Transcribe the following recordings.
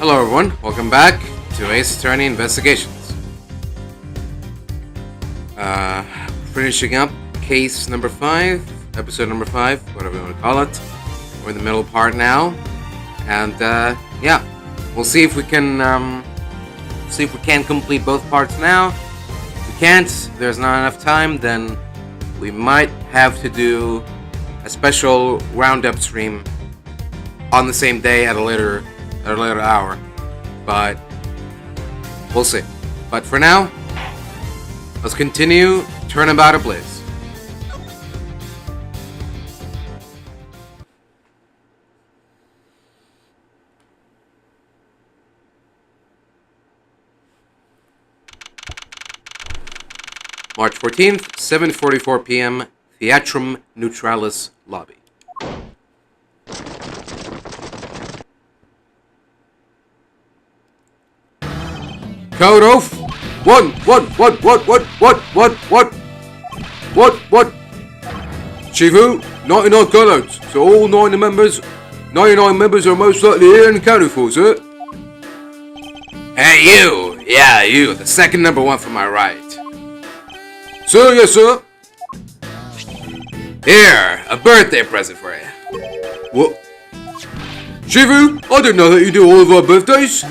Hello everyone, welcome back to Ace Attorney Investigations. Finishing up case number 5, episode number 5, whatever you want to call it. We're in the middle part now, and yeah, we'll see if we can complete both parts now. If we can't, there's not enough time, then we might have to do a special roundup stream on the same day at a later hour, but we'll see. But for now, let's continue Turnabout Ablaze. March 14th, 7:44 p.m., Theatrum Neutralis lobby. Code oath. What? Chifu, 99 callouts. So all 99 members are most likely here and accounted for, sir. Hey, you. Yeah, you. The second number one from my right. Sir, yes, sir. Here, a birthday present for you. What? Chifu, I didn't know that you do all of our birthdays.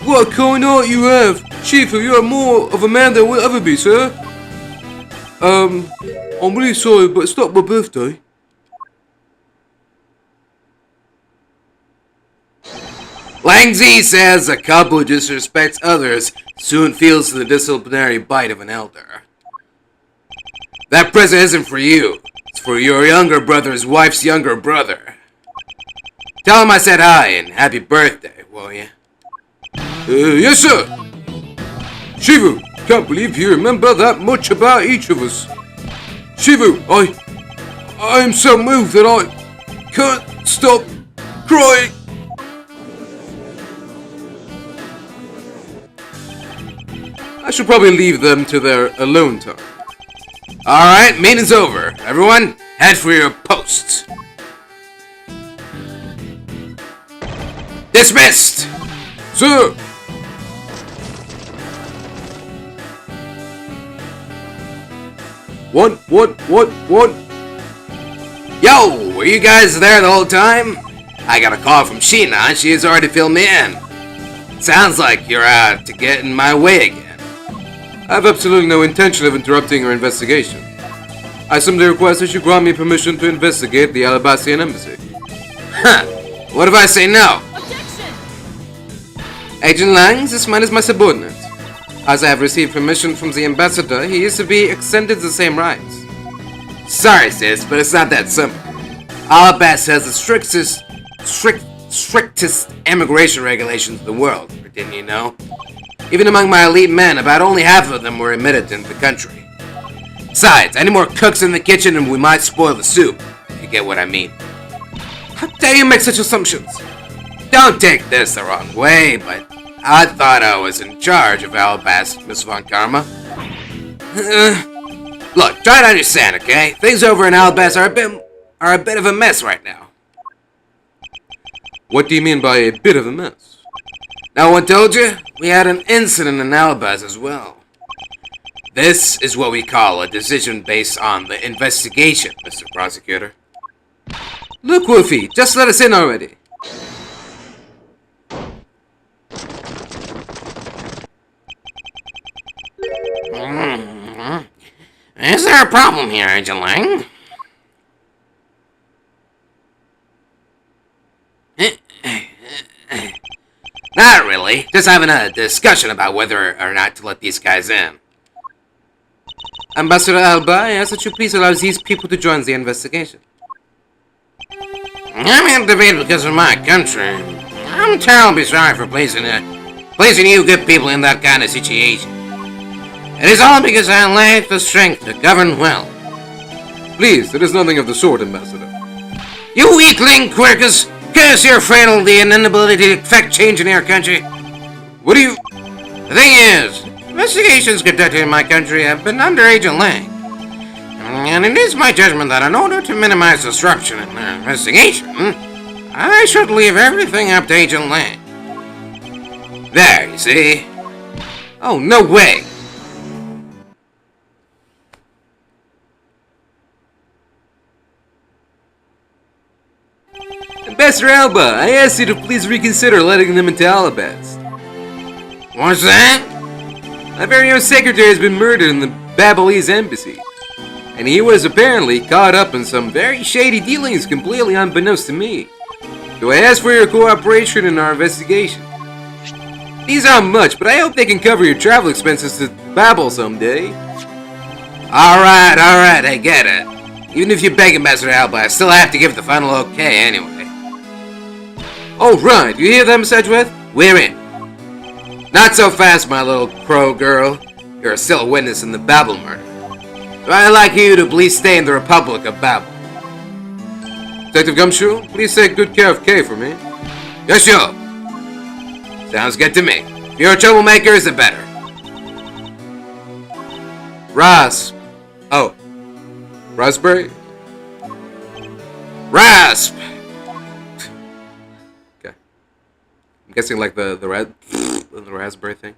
What a kind heart you have! Shifu, you are more of a man than we'll ever be, sir. I'm really sorry, but it's not my birthday. Lang Zi says a couple who disrespects others soon feels the disciplinary bite of an elder. That present isn't for you. It's for your younger brother's wife's younger brother. Tell him I said hi and happy birthday, will you? Yes, sir. Shifu, can't believe you remember that much about each of us. Shifu, I am so moved that I can't stop crying. I should probably leave them to their alone time. Alright, meeting's over. Everyone, head for your posts. Dismissed! Sir! What? Yo, were you guys there the whole time? I got a call from Sheena and she has already filled me in. Sounds like you're out to get in my way again. I have absolutely no intention of interrupting your investigation. I simply request that you grant me permission to investigate the Alabastian embassy. Huh, what if I say no? Objection! Agent Lang, this man is my subordinate. As I have received permission from the ambassador, he is to be extended the same rights. Sorry, sis, but it's not that simple. Alabast has the strictest immigration regulations in the world, didn't you know? Even among my elite men, about only half of them were admitted into the country. Besides, any more cooks in the kitchen and we might spoil the soup, if you get what I mean. How dare you make such assumptions? Don't take this the wrong way, but I thought I was in charge of Alabast, Miss Von Karma. Look, try to understand, okay? Things over in Alabast are a bit of a mess right now. What do you mean by a bit of a mess? No one told you? We had an incident in Alabast as well. This is what we call a decision based on the investigation, Mr. Prosecutor. Look, Wolfie, just let us in already. Is there a problem here, Agent Lang? Not really. Just having a discussion about whether or not to let these guys in. Ambassador Alba, I ask that you please allow these people to join the investigation. I'm in debate because of my country. I'm terribly sorry for placing you good people in that kind of situation. It is all because I lack the strength to govern well. Please, it is nothing of the sort, Ambassador. You weakling, Quercus! Curse your frailty and inability to effect change in your country. What do you... The thing is, investigations conducted in my country have been under Agent Lang. And it is my judgment that in order to minimize disruption in their investigation, I should leave everything up to Agent Lang. There, you see? Oh, no way! Ambassador Alba, I asked you to please reconsider letting them into Alabast. What's that? My very own secretary has been murdered in the Babalese embassy. And he was apparently caught up in some very shady dealings completely unbeknownst to me. So I ask for your cooperation in our investigation. These aren't much, but I hope they can cover your travel expenses to Babel someday. Alright, I get it. Even if you beg Ambassador Alba, I still have to give the final okay anyway. Oh right, you hear that, Miss Edgeworth? We're in. Not so fast, my little crow girl. You're still a witness in the Babel murder. So I'd like you to please stay in the Republic of Babel. Detective Gumshoe, please take good care of Kay for me. Yes, sure. Sounds good to me. If you're a troublemaker, the better. Rasp. Oh. Raspberry? Rasp! Okay. I'm guessing like the raspberry thing.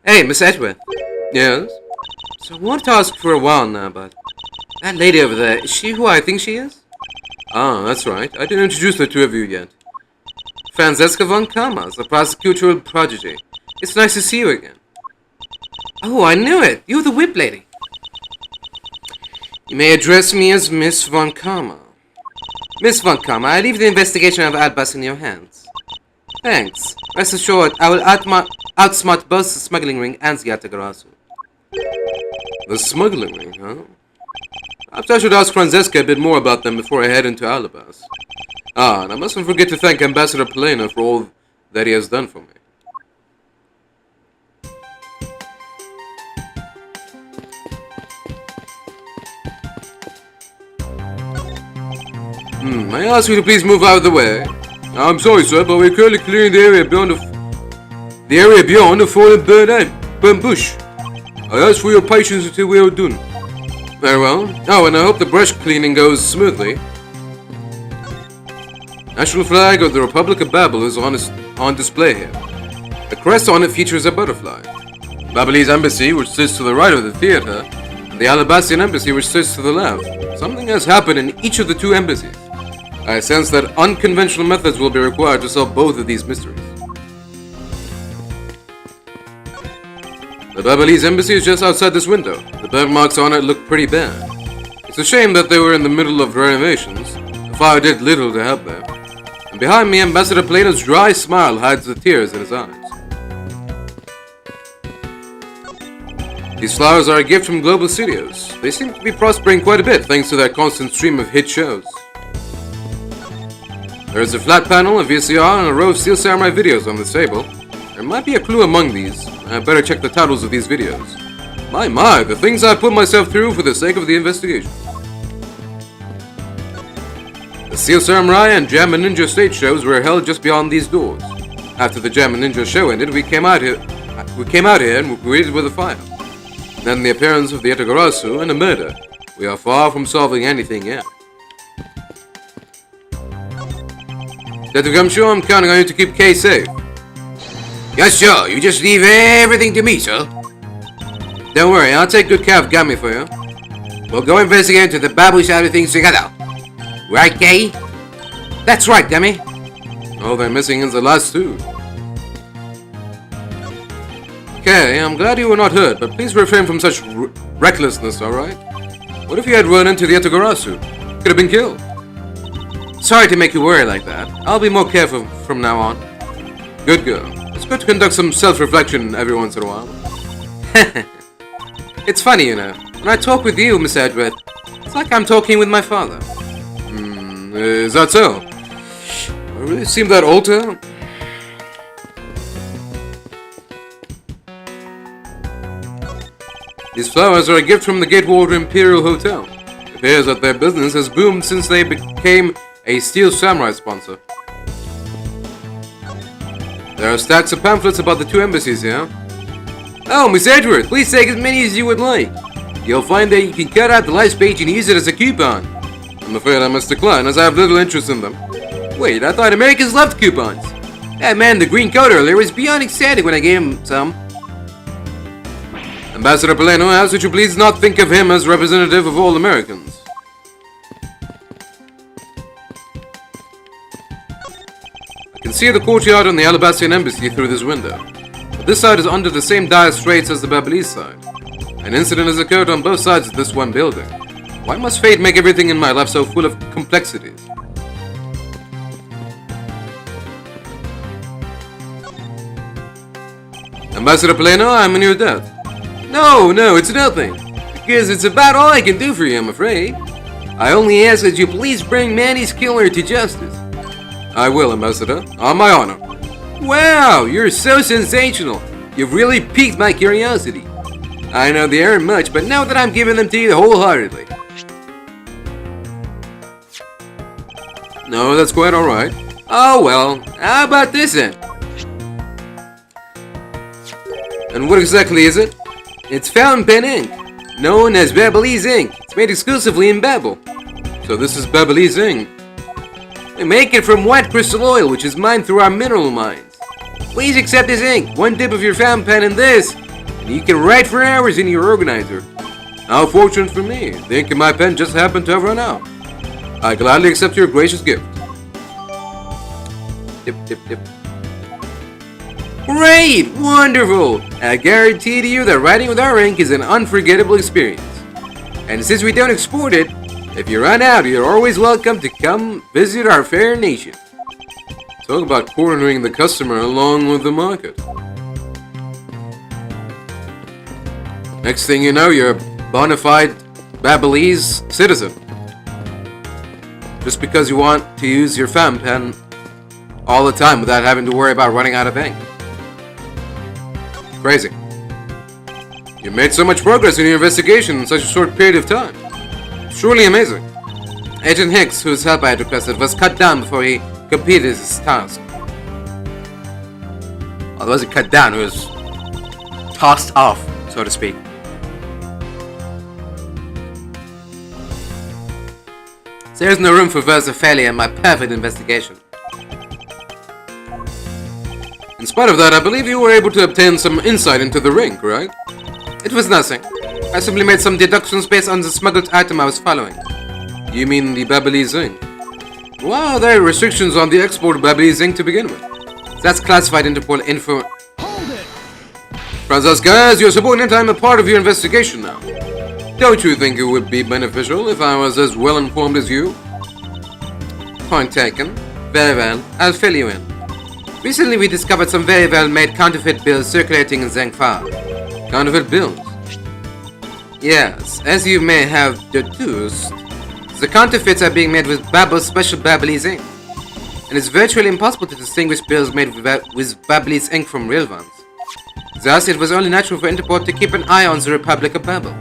Hey, Miss Edgeworth. Yes? So I wanted to ask for a while now, but that lady over there, is she who I think she is? Ah, that's right. I didn't introduce the two of you yet. Franziska von Kamas, a prosecutorial prodigy. It's nice to see you again. Oh, I knew it. You're the whip lady. You may address me as Miss von Kama. Miss von Kama, I leave the investigation of Albas in your hands. Thanks. Rest assured, I will outsmart both the smuggling ring and the Yatagarasu. The smuggling ring, huh? Perhaps I should ask Franziska a bit more about them before I head into Alabas. Ah, and I mustn't forget to thank Ambassador Polena for all that he has done for me. I ask you to please move out of the way. I'm sorry, sir, but we're currently clearing the area beyond the fallen burnt bush. I ask for your patience until we are done. Very well. Oh, and I hope the brush cleaning goes smoothly. National flag of the Republic of Babel is on display here. The crest on it features a butterfly. Babalese embassy, which sits to the right of the theater, and the Alabastian embassy, which sits to the left. Something has happened in each of the two embassies. I sense that unconventional methods will be required to solve both of these mysteries. The Babalese embassy is just outside this window. The burn marks on it look pretty bad. It's a shame that they were in the middle of renovations. The fire did little to help there. And behind me, Ambassador Plato's dry smile hides the tears in his eyes. These flowers are a gift from Global Studios. They seem to be prospering quite a bit thanks to their constant stream of hit shows. There is a flat panel, a VCR, and a row of Steel Samurai videos on this table. There might be a clue among these. I better check the titles of these videos. My, the things I put myself through for the sake of the investigation. The Steel Samurai and Jammin' Ninja stage shows were held just beyond these doors. After the Jammin' Ninja show ended, we came out here and were greeted with a fire. Then the appearance of the Yatagarasu and a murder. We are far from solving anything yet. Detective Gumshoe, I'm counting on you to keep Kay safe. Yes, sure. You just leave everything to me, sir. Don't worry, I'll take good care of Gummy for you. We'll go investigate into the Babu side of things together. Right, Kay? That's right, Gummy. All they're missing is the last two. Okay, I'm glad you were not hurt, but please refrain from such recklessness, alright? What if you had run into the Yatagarasu? Could have been killed. Sorry to make you worry like that. I'll be more careful from now on. Good girl. It's good to conduct some self-reflection every once in a while. It's funny, you know. When I talk with you, Miss Edgeworth, it's like I'm talking with my father. Is that so? I really seem that old to her? These flowers are a gift from the Gatewater Imperial Hotel. It appears that their business has boomed since they became a Steel Samurai sponsor. There are stacks of pamphlets about the two embassies here. Oh, Miss Edgeworth, please take as many as you would like. You'll find that you can cut out the last page and use it as a coupon. I'm afraid I must decline, as I have little interest in them. Wait, I thought Americans loved coupons. Yeah, man, the green coat earlier was beyond ecstatic when I gave him some. Ambassador Poleno asks that you please not think of him as representative of all Americans. I can see the courtyard on the Alabastian embassy through this window. But this side is under the same dire straits as the Babyliss side. An incident has occurred on both sides of this one building. Why must fate make everything in my life so full of complexities? Ambassador Poleno, I'm in your debt. No, it's nothing. Because it's about all I can do for you, I'm afraid. I only ask that you please bring Manny's killer to justice. I will, Ambassador. On my honor. Wow, you're so sensational. You've really piqued my curiosity. I know they aren't much, but now that I'm giving them to you wholeheartedly. No, that's quite alright. Oh well, how about this then? And what exactly is it? It's fountain pen ink, known as Babyliss ink. It's made exclusively in Babel. So this is Babyliss ink. We make it from white crystal oil, which is mined through our mineral mines. Please accept this ink. One dip of your fountain pen in this, and you can write for hours in your organizer. How fortunate for me. The ink in my pen just happened to have run out. I gladly accept your gracious gift. Dip, dip, dip. Great! Wonderful! I guarantee to you that writing with our ink is an unforgettable experience. And since we don't export it, if you run out, you're always welcome to come visit our fair nation. Talk about cornering the customer along with the market. Next thing you know, you're a bona fide Babyliss citizen. Just because you want to use your fountain pen all the time without having to worry about running out of ink. Crazy. You made so much progress in your investigation in such a short period of time. Truly amazing. Agent Hicks, whose help I had requested, was cut down before he completed his task. Well, it wasn't cut down, it was tossed off, so to speak. There's no room for versatility in my perfect investigation. In spite of that, I believe you were able to obtain some insight into the ring, right? It was nothing. I simply made some deductions based on the smuggled item I was following. You mean the Babyliss ink? Well, there are restrictions on the export of Babyliss ink to begin with. That's classified Interpol info. Hold it! Francesca, as your subordinate, I'm a part of your investigation now. Don't you think it would be beneficial if I was as well informed as you? Point taken. Very well, I'll fill you in. Recently we discovered some very well-made counterfeit bills circulating in Zhengfa. Counterfeit bills? Yes, as you may have deduced, the counterfeits are being made with Babel's special Babyliss ink. And it's virtually impossible to distinguish bills made with Babyliss ink from real ones. Thus, it was only natural for Interpol to keep an eye on the Republic of Babel.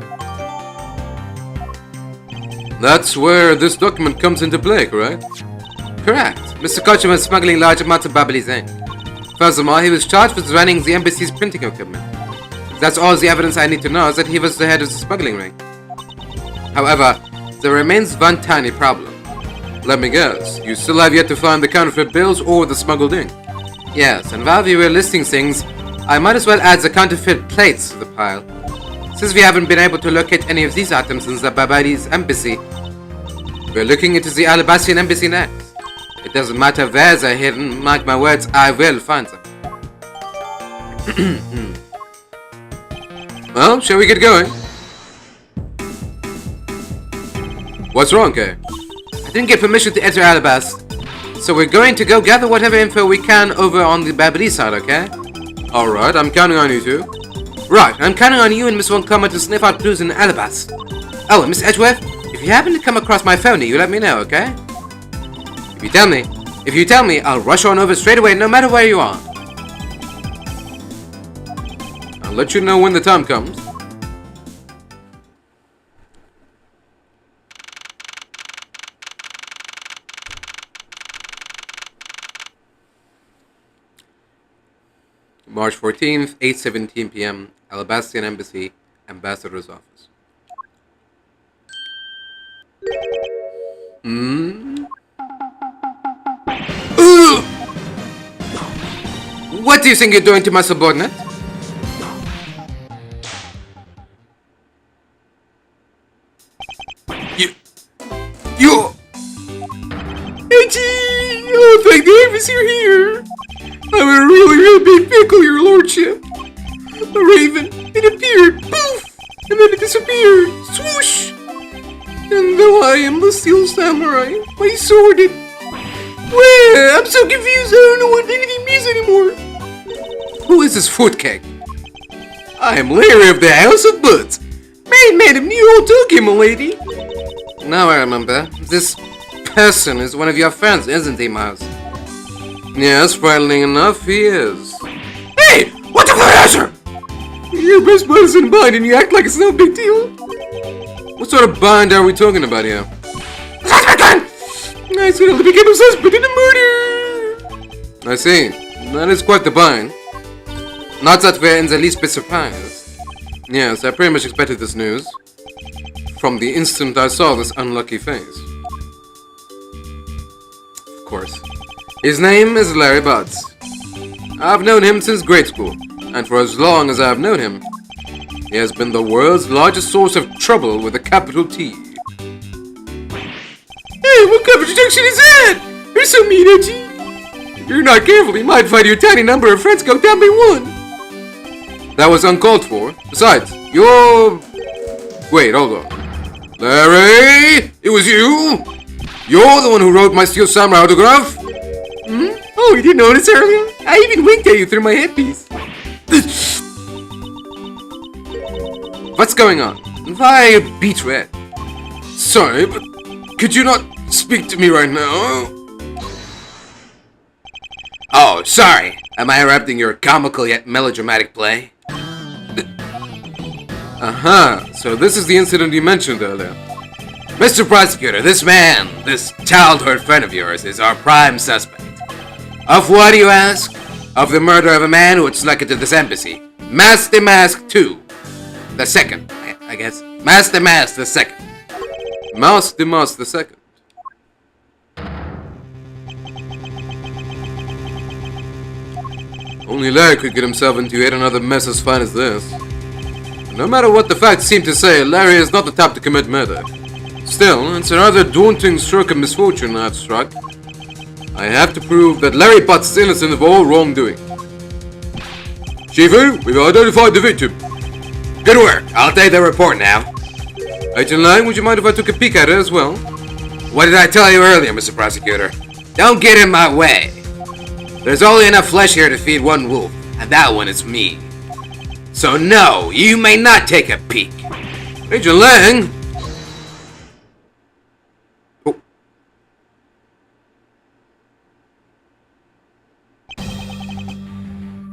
That's where this document comes into play, correct? Correct. Mr. Kochum was smuggling large amounts of Babyliss ink. Furthermore, he was charged with running the embassy's printing equipment. That's all the evidence I need to know is that he was the head of the smuggling ring. However, there remains one tiny problem. Let me guess, you still have yet to find the counterfeit bills or the smuggled ink? Yes, and while we were listing things, I might as well add the counterfeit plates to the pile. Since we haven't been able to locate any of these items in the Babyliss embassy, we're looking into the Alabastian embassy next. It doesn't matter where they're hidden, mark my words, I will find them. Well, shall we get going? What's wrong, Kay? I didn't get permission to enter Alabast, so we're going to go gather whatever info we can over on the Babyliss side, okay? Alright, I'm counting on you two. Right, I'm counting on you and Miss Wonkoma to sniff out clues in Alabast. Oh, and Miss Edgeworth, if you happen to come across my phony, you let me know, okay? If you tell me, I'll rush on over straight away no matter where you are. I'll let you know when the time comes. March 14th, 8:17 p.m., Alabastian Embassy, Ambassador's Office. What do you think you're doing to my subordinate? You... Edgy! Oh, thank goodness you're here! I'm a really big pickle, your lordship. A raven, it appeared, poof! And then it disappeared, swoosh! And though I am the Steel Samurai, my sword it... Well, I'm so confused, I don't know what anything means anymore. Who is this fruitcake? I am Larry of the House of Buds. Made Madam New Tokyo, my lady. Now I remember. This person is one of your friends, isn't he, Mouse? Yes, frightening enough, he is. Hey! What the answer? Your best buddy's in a bind and you act like it's no big deal. What sort of bind are we talking about here? I suddenly became obsessed with the murder. I see. That is quite the bind. Not that we're in the least bit surprised. Yes, I pretty much expected this news. From the instant I saw this unlucky face. Of course. His name is Larry Buds. I've known him since grade school, and for as long as I've known him, he has been the world's largest source of trouble with a capital T. Hey, what kind of introduction is that? You're so mean, Edgy. If you're not careful, you might find your tiny number of friends go down by one. That was uncalled for. Besides, you're... Wait, hold on. Larry! It was you? You're the one who wrote my Steel Samurai autograph? Hmm? Oh, you didn't notice earlier? I even winked at you through my headpiece. What's going on? Why are you beet red? Sorry, but could you not speak to me right now? Oh, sorry. Am I interrupting your comical yet melodramatic play? So this is the incident you mentioned earlier. Mr. Prosecutor, this man, this childhood friend of yours, is our prime suspect. Of what, you ask? Of the murder of a man who had snuck into this embassy. Master Mask 2. The second, I guess. Master Mask the second. Master Mask the second. Only Larry could get himself into yet another mess as fine as this. No matter what the facts seem to say, Larry is not the type to commit murder. Still, it's a rather daunting stroke of misfortune I've struck. I have to prove that Larry Buds is innocent of all wrongdoing. Shifu, we've identified the victim. Good work. I'll take the report now. Agent Lang, would you mind if I took a peek at it as well? What did I tell you earlier, Mr. Prosecutor? Don't get in my way. There's only enough flesh here to feed one wolf, and that one is me. So no, you may not take a peek. Agent Lang! Oh.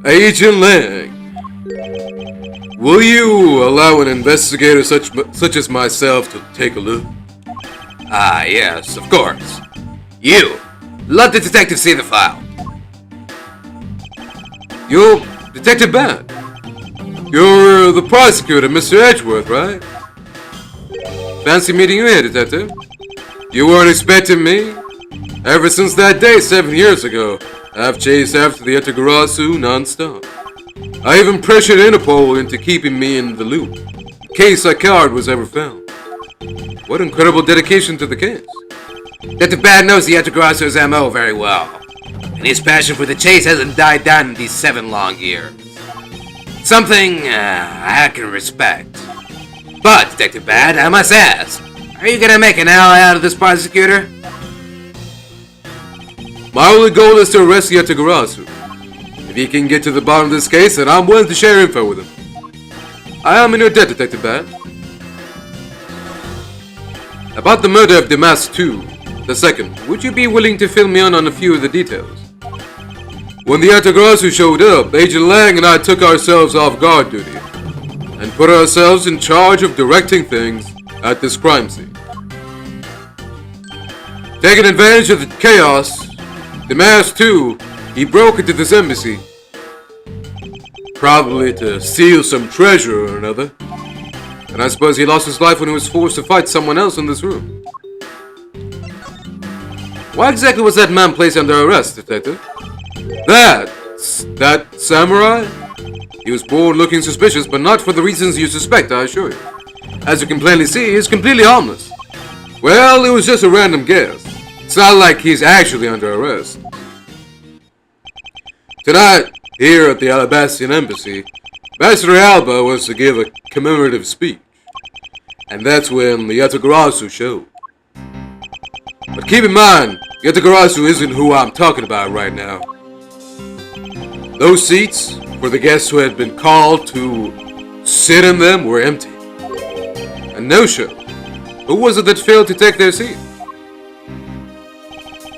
Agent Lang, will you allow an investigator such as myself to take a look? Ah, yes, of course. You, let the detective see the file. You're Detective Bad. You're the prosecutor, Mr. Edgeworth, right? Fancy meeting you here, Detective. You weren't expecting me? Ever since that day 7 years ago, I've chased after the Yatagarasu non-stop. I even pressured Interpol into keeping me in the loop, in case a card was ever found. What incredible dedication to the case. Detective Bad knows the Yatagarasu's MO very well, and his passion for the chase hasn't died down in these 7 long years. Something I can respect. But, Detective Bad, I must ask, are you gonna make an ally out of this prosecutor? My only goal is to arrest Yatagarasu. If he can get to the bottom of this case, then I'm willing to share info with him. I am in your debt, Detective Bad. About the murder of Damask 2, the second, would you be willing to fill me in on a few of the details? When the Yatagarasu showed up, Agent Lang and I took ourselves off guard duty and put ourselves in charge of directing things at this crime scene. Taking advantage of the chaos, Damask 2, he broke into this embassy. Probably to steal some treasure or another. And I suppose he lost his life when he was forced to fight someone else in this room. Why exactly was that man placed under arrest, Detective? That, That samurai? He was born looking suspicious, but not for the reasons you suspect, I assure you. As you can plainly see, he's completely harmless. Well, it was just a random guess. It's not like he's actually under arrest. Tonight, here at the Alabastian Embassy, Master Alba was to give a commemorative speech. And that's when the Yatagarasu showed. But keep in mind, Yatagarasu isn't who I'm talking about right now. Those seats for the guests who had been called to sit in them were empty. A no-show. Who was it that failed to take their seat?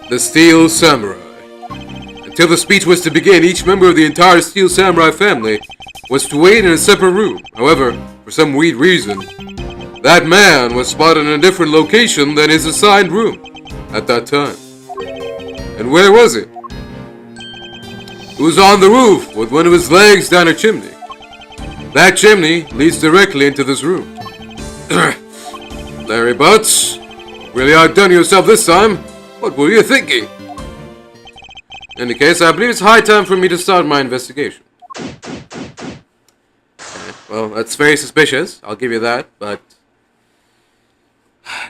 The Steel Samurai. Until the speech was to begin, each member of the entire Steel Samurai family was to wait in a separate room. However, for some weird reason, that man was spotted in a different location than his assigned room at that time. And where was he? He was on the roof with one of his legs down a chimney. That chimney leads directly into this room. Larry Butts, really outdone yourself this time. What were you thinking? In any case, I believe it's high time for me to start my investigation. Well, that's very suspicious, I'll give you that, but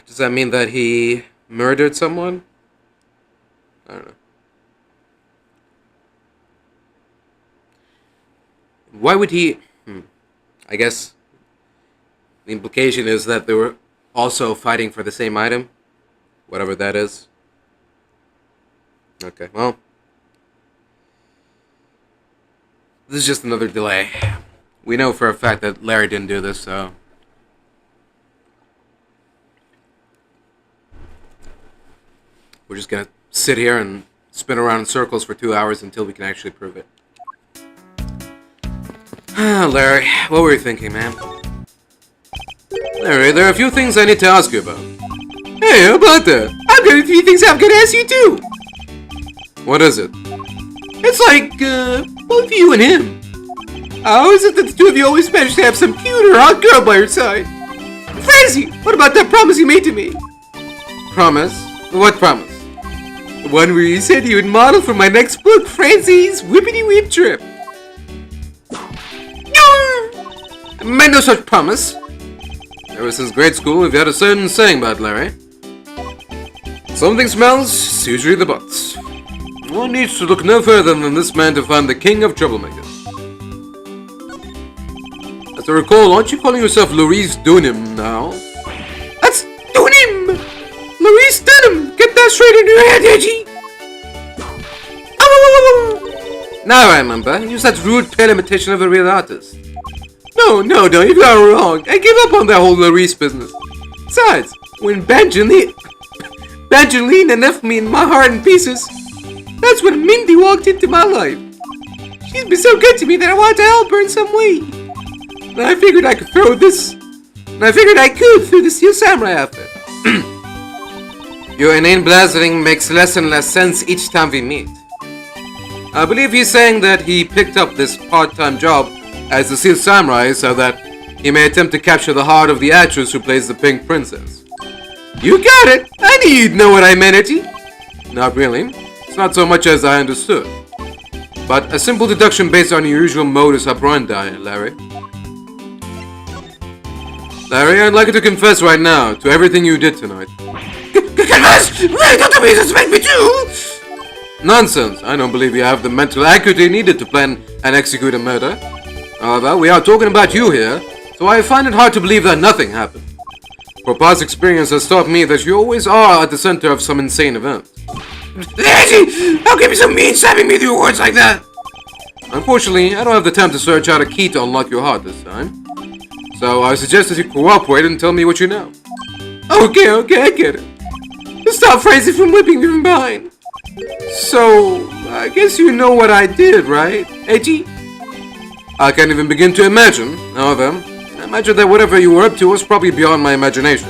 does that mean that he murdered someone? I don't know. Why would he... I guess the implication is that they were also fighting for the same item, whatever that is. Okay, well, this is just another delay. We know for a fact that Larry didn't do this, so... we're just gonna sit here and spin around in circles for 2 hours until we can actually prove it. Larry, what were you thinking, man? Larry, there are a few things I need to ask you about. Hey, how about that? I've got a few things I'm gonna ask you too! What is it? It's like, both you and him. How is it that the two of you always manage to have some cute or hot girl by your side? Crazy! What about that promise you made to me? Promise? What promise? The one where you said you would model for my next book, Francie's Whippity Whip Trip. I made no such promise. Ever since grade school, we've had a certain saying about Larry. Something smells, it's usually the butts. One needs to look no further than this man to find the king of troublemakers. As I recall, aren't you calling yourself Laurice Dunham now? That's Dunham! Laurice Dunham! Get that straight into your head, Edgy! Now I remember. Use that rude pale imitation of a real artist. No, you got it wrong. I gave up on that whole Laurice business. Besides, when Banjalina left me in my heart in pieces, that's when Mindy walked into my life. She's been so good to me that I wanted to help her in some way. And I figured I could through the Steel Samurai outfit. Your inane blazing makes less and less sense each time we meet. I believe he's saying that he picked up this part-time job as the Steel Samurai so that he may attempt to capture the heart of the actress who plays the Pink Princess. You got it! I knew you'd know what I meant, Edgy. Not really. It's not so much as I understood. But a simple deduction based on your usual modus operandi, Larry. Larry, I'd like you to confess right now to everything you did tonight. Confess? Really, don't tell me you suspect me too! Nonsense. I don't believe you have the mental acuity needed to plan and execute a murder. However, we are talking about you here, so I find it hard to believe that nothing happened. For past experience has taught me that you always are at the center of some insane event. How can you be so mean stabbing me with your words like that? Unfortunately, I don't have the time to search out a key to unlock your heart this time. So I suggest that you cooperate and tell me what you know. Okay, I get it. You stop Francie from whipping me from behind. So, I guess you know what I did, right, Edgy? I can't even begin to imagine. However, I imagine that whatever you were up to was probably beyond my imagination.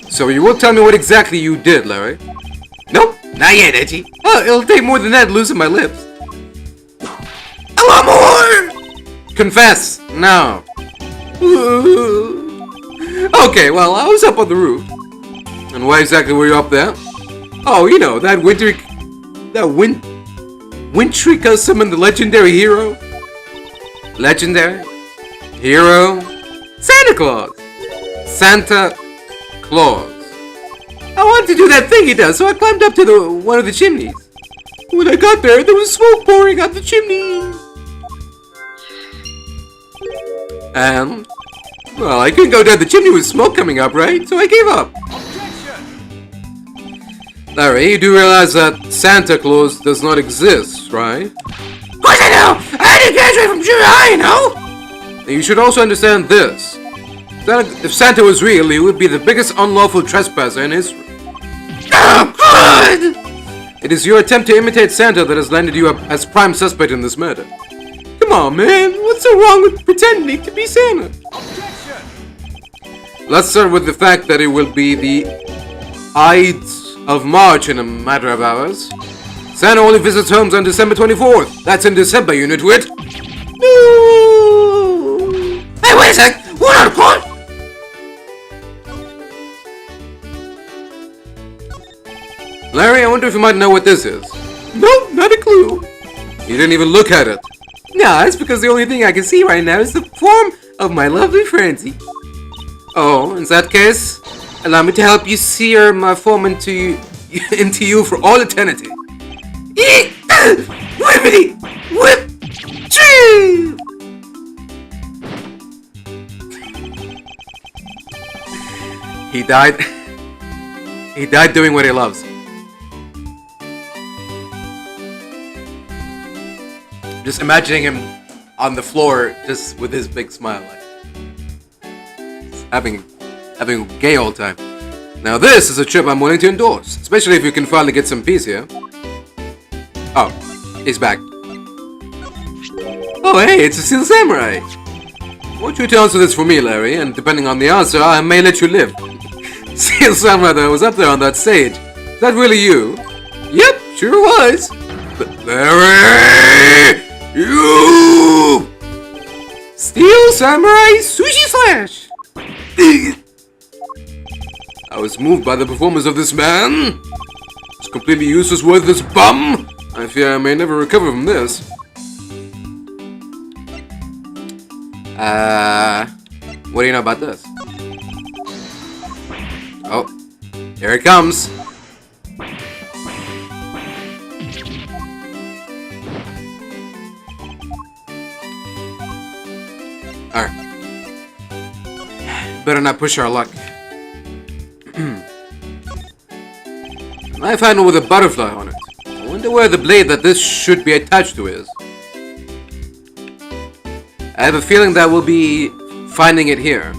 So you will tell me what exactly you did, Larry? Nope, not yet, Edgy. Oh, it'll take more than that to loosen my lips. I want more! Confess, now. Okay, well, I was up on the roof. And why exactly were you up there? Oh, you know, that Wintrika summoned the legendary hero? Legendary? Hero? Santa Claus! Santa Claus. I wanted to do that thing he does, so I climbed up to one of the chimneys. When I got there was smoke pouring out the chimney. And, well, I couldn't go down the chimney with smoke coming up, right? So I gave up. Larry, you do realize that Santa Claus does not exist, right? Of course I know! I didn't graduate from junior high, you know? And you should also understand this. If Santa was real, he would be the biggest unlawful trespasser in history. Oh, God! It is your attempt to imitate Santa that has landed you up as prime suspect in this murder. Come on, man. What's so wrong with pretending to be Santa? Objection! Let's start with the fact that it will be the Ides of March in a matter of hours. Santa only visits homes on December 24th. That's in December, you nitwit. No! Hey, wait a sec! What on court? Larry, I wonder if you might know what this is. Nope, not a clue. You didn't even look at it. Nah, it's because the only thing I can see right now is the form of my lovely Francie. Oh, in that case, allow me to help you sear my form into you for all eternity. Whippity! Whip! Choo! He died. He died doing what he loves. Just imagining him on the floor, just with his big smile, like having a gay old time. Now this is a trip I'm willing to endorse, especially if you can finally get some peace here. Oh, he's back. Oh hey, it's a Steel Samurai. I want you to answer this for me, Larry, and depending on the answer, I may let you live. Steel Samurai that was up there on that stage. Is that really you? Yep, sure was. Larry! You! Steel Samurai Sushi Slash! I was moved by the performance of this man. This completely useless, worthless bum. I fear I may never recover from this. What do you know about this? Oh, here it comes. Alright. Better not push our luck. I found one with a butterfly on it. I wonder where the blade that this should be attached to is. I have a feeling that we'll be finding it here.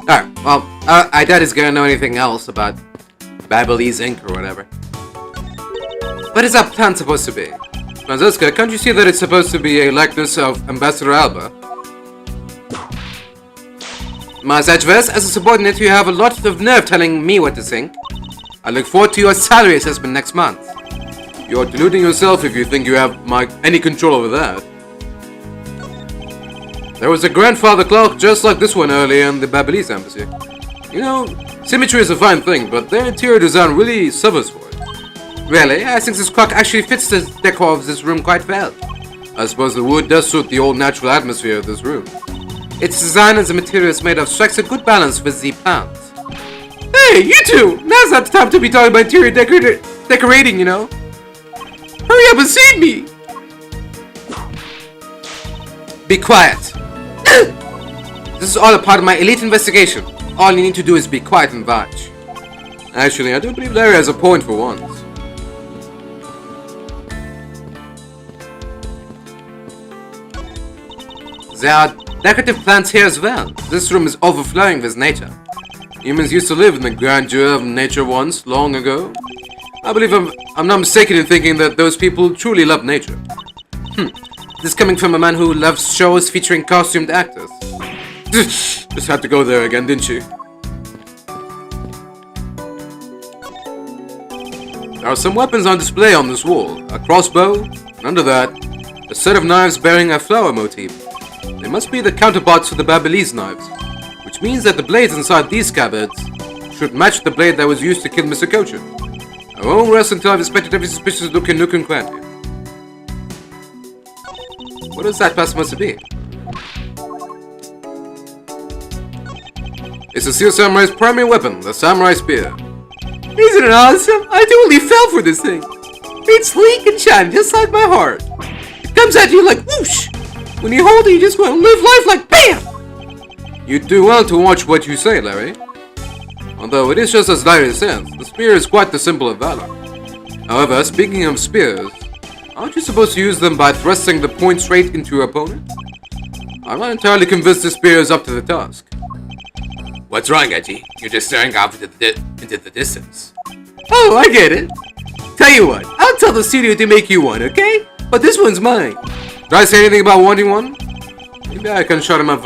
Alright, well, I doubt he's gonna know anything else about Babyliss Inc. or whatever. What is that plant supposed to be? Franziska, can't you see that it's supposed to be a likeness of Ambassador Alba? Masajves, as a subordinate, you have a lot of nerve telling me what to think. I look forward to your salary assessment next month. You're deluding yourself if you think you have any control over that. There was a grandfather clock just like this one earlier in the Babyliss embassy. You know, symmetry is a fine thing, but their interior design really suffers for it. Really, I think this clock actually fits the decor of this room quite well. I suppose the wood does suit the old natural atmosphere of this room. Its design as a material is made of strikes a good balance with the plants. Hey, you two! Now's not the time to be talking about interior decorating, you know? Hurry up and see me! Be quiet! This is all a part of my elite investigation. All you need to do is be quiet and watch. Actually, I do believe Larry has a point for once. There are decorative plants here as well. This room is overflowing with nature. Humans used to live in the grandeur of nature once, long ago. I believe I'm not mistaken in thinking that those people truly love nature. This coming from a man who loves shows featuring costumed actors. Just had to go there again, didn't you? There are some weapons on display on this wall. A crossbow, and under that, a set of knives bearing a flower motif. They must be the counterparts to the Babyliss knives, which means that the blades inside these scabbards should match the blade that was used to kill Mr. Kochin. I won't rest until I've inspected every suspicious look in nook and cranny. What is that supposed to be? It's a Steel Samurai's primary weapon, the Samurai Spear. Isn't it awesome? I totally fell for this thing. It's sleek and shiny, just like my heart. It comes at you like whoosh. When you hold it, you just want to live life like BAM! You do well to watch what you say, Larry. Although it is just as light as it sounds, the spear is quite the symbol of valor. However, speaking of spears, aren't you supposed to use them by thrusting the point straight into your opponent? I'm not entirely convinced the spear is up to the task. What's wrong, Edgy? You're just staring off into the distance. Oh, I get it. Tell you what, I'll tell the studio to make you one, okay? But this one's mine. Did I say anything about wanting one? Maybe I can shut him up.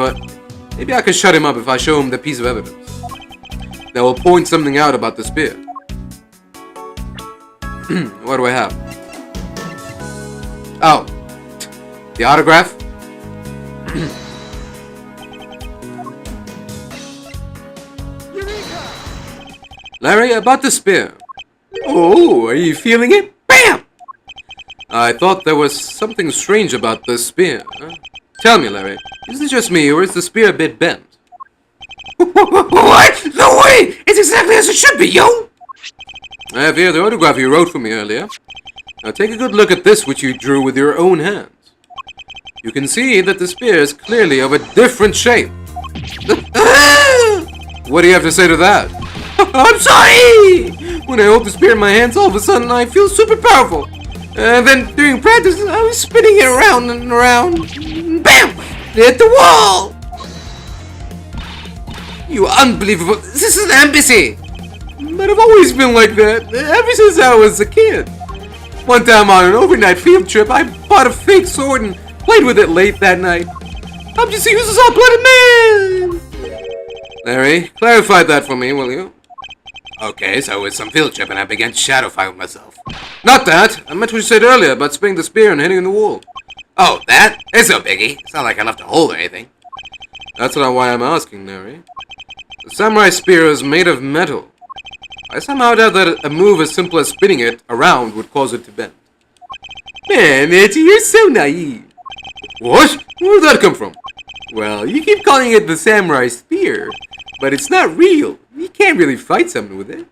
Maybe I can shut him up if I show him the piece of evidence that will point something out about the spear. What do I have? Oh, the autograph. Larry, about the spear. Oh, are you feeling it? BAM! I thought there was something strange about the spear. Tell me, Larry, is it just me or is the spear a bit bent? What? No way! It's exactly as it should be, yo! I have here the autograph you wrote for me earlier. Now take a good look at this which you drew with your own hands. You can see that the spear is clearly of a different shape. What do you have to say to that? I'm sorry! When I hold the spear in my hands, all of a sudden I feel super powerful. And then during practice, I was spinning it around and around. BAM! It hit the wall! You unbelievable... This is an embassy! But I've always been like that, ever since I was a kid. One time on an overnight field trip, I bought a fake sword and played with it late that night. I'm just a useless hot-blooded man! Larry, clarify that for me, will you? Okay, so it was some field trip and I began to shadow fight with myself. Not that! I meant what you said earlier about spinning the spear and hitting the wall. Oh, that? It's no biggie. It's not like I left a hole or anything. That's not why I'm asking, Larry. The samurai spear is made of metal. I somehow doubt that a move as simple as spinning it around would cause it to bend. Man, Edgy, you're so naive. What? Where did that come from? Well, you keep calling it the samurai spear, but it's not real. You can't really fight someone with it.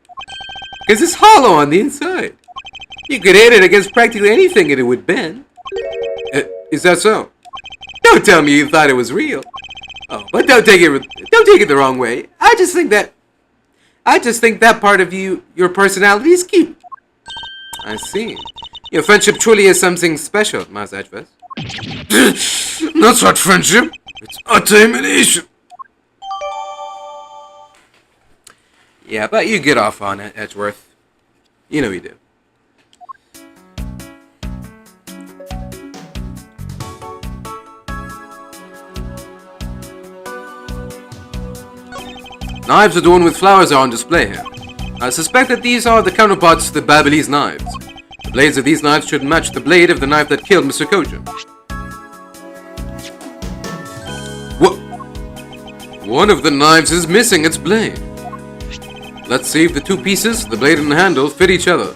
Because it's hollow on the inside. You could hit it against practically anything and it would bend. Is that so? Don't tell me you thought it was real. Oh, but don't take it the wrong way. I just think that part of your personality is cute. I see. Your friendship truly is something special, Master Edgefest. That's not friendship. It's attaimination. Yeah, but you get off on it, Edgeworth. You know you do. Knives adorned with flowers are on display here. I suspect that these are the counterparts to the Babyliss knives. The blades of these knives should match the blade of the knife that killed Mr. Kojin. What? One of the knives is missing its blade. Let's see if the two pieces, the blade and the handle, fit each other.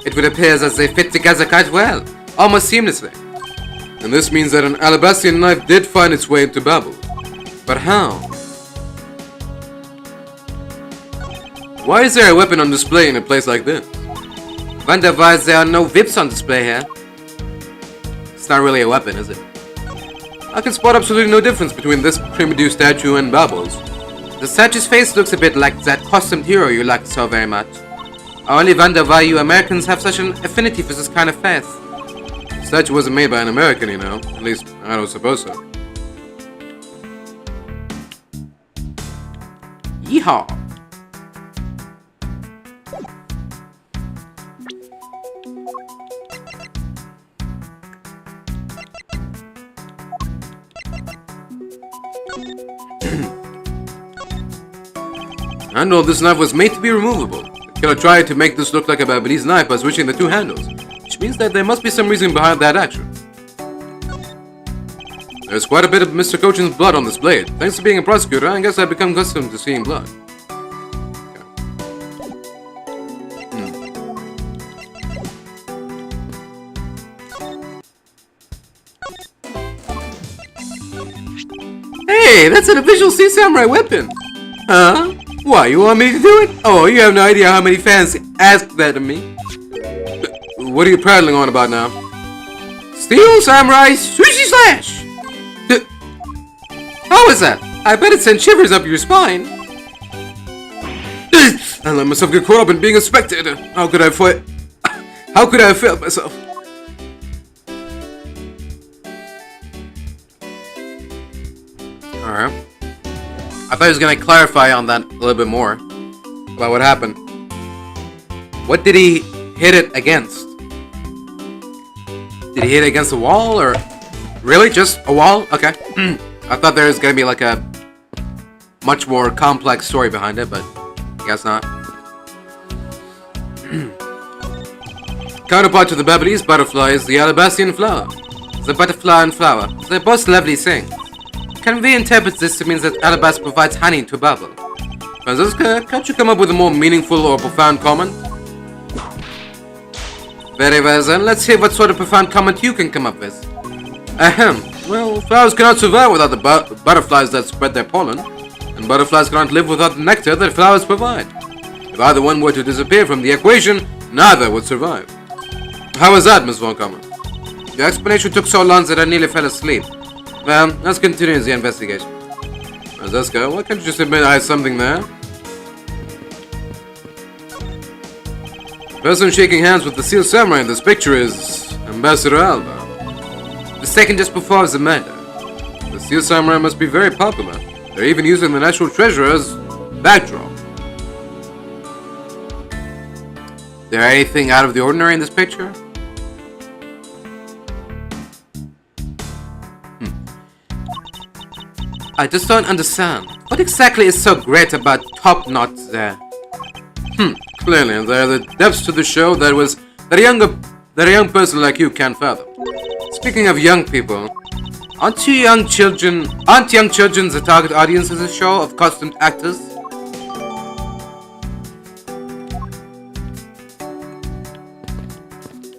It would appear as they fit together quite well, almost seamlessly. And this means that an Alabastian knife did find its way into Babel. But how? Why is there a weapon on display in a place like this? Wonder why there are no whips on display here. It's not really a weapon, is it? I can spot absolutely no difference between this primitive statue and Babel's. The statue's face looks a bit like that costumed hero you like so very much. I only wonder why you Americans have such an affinity for this kind of face. The statue wasn't made by an American, you know. At least, I don't suppose so. Yeehaw! I know this knife was made to be removable. The killer tried to make this look like a Babyliss knife by switching the two handles, which means that there must be some reason behind that action. There's quite a bit of Mr. Kojin's blood on this blade. Thanks to being a prosecutor, I guess I've become accustomed to seeing blood. Hey, that's an official Sea Samurai weapon! Huh? Why, you want me to do it? Oh, you have no idea how many fans ask that of me. What are you prattling on about now? Steel Samurai Sushi Slash! How is that? I bet it sent shivers up your spine. I let myself get caught up in being a spectator. How could I fight? How could I have failed myself? Alright. I thought he was going to clarify on that a little bit more. About what happened. What did he hit it against? Did he hit it against a wall or... Really? Just a wall? Okay. I thought there was going to be like a much more complex story behind it, but I guess not. Counterpart to the Babalese butterfly is the Alabastian flower. The butterfly and flower. They're both lovely things. Can we interpret this to mean that Alabast provides honey to Babel? Franziska, can't you come up with a more meaningful or profound comment? Very well then, let's see what sort of profound comment you can come up with. Ahem. Well, flowers cannot survive without the butterflies that spread their pollen, and butterflies cannot live without the nectar that flowers provide. If either one were to disappear from the equation, neither would survive. How was that, Miss Von Kammer? The explanation took so long that I nearly fell asleep. Well, let's continue the investigation. Franziska, why can't you just admit I had something there? The person shaking hands with the Steel Samurai in this picture is Ambassador Alba. The second just before the murder. The Steel Samurai must be very popular. They're even using the National Treasure as backdrop. Is there anything out of the ordinary in this picture? I just don't understand. What exactly is so great about Top Knot there? Clearly, there are the depths to the show that a young person like you can't fathom. Speaking of young people, aren't young children the target audience of this show of costumed actors?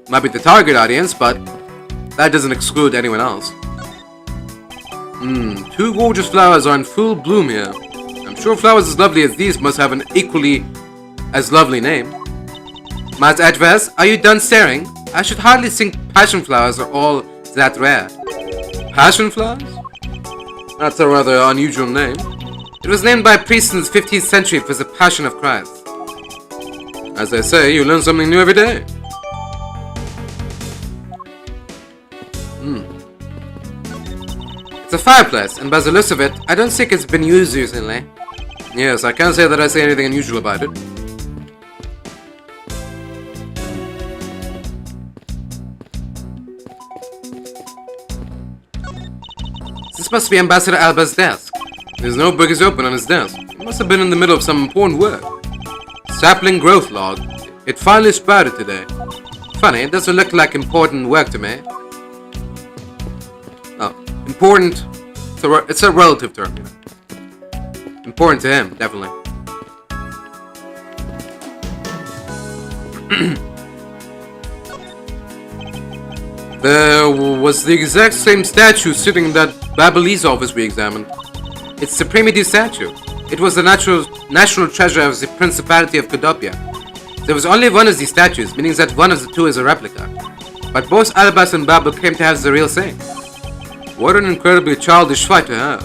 Might be the target audience, but that doesn't exclude anyone else. Two gorgeous flowers are in full bloom here. I'm sure flowers as lovely as these must have an equally as lovely name. Mat Advers, are you done staring? I should hardly think passion flowers are all that rare. Passion flowers? That's a rather unusual name. It was named by a priest in the 15th century for the Passion of Christ. As they say, you learn something new every day. It's a fireplace, and by the looks of it, I don't think it's been used recently. Yes, I can't say that I see anything unusual about it. This must be Ambassador Alba's desk. His notebook is open on his desk. He must have been in the middle of some important work. Sapling growth log. It finally sprouted today. Funny, it doesn't look like important work to me. Oh, important. It's a relative term, you know. Important to him, definitely. There was the exact same statue sitting in that Babalese office we examined. It's the primitive statue. It was the national treasure of the Principality of Codopia. There was only one of these statues, meaning that one of the two is a replica. But both Alabast and Babel claim to have the real thing. What an incredibly childish fight to have.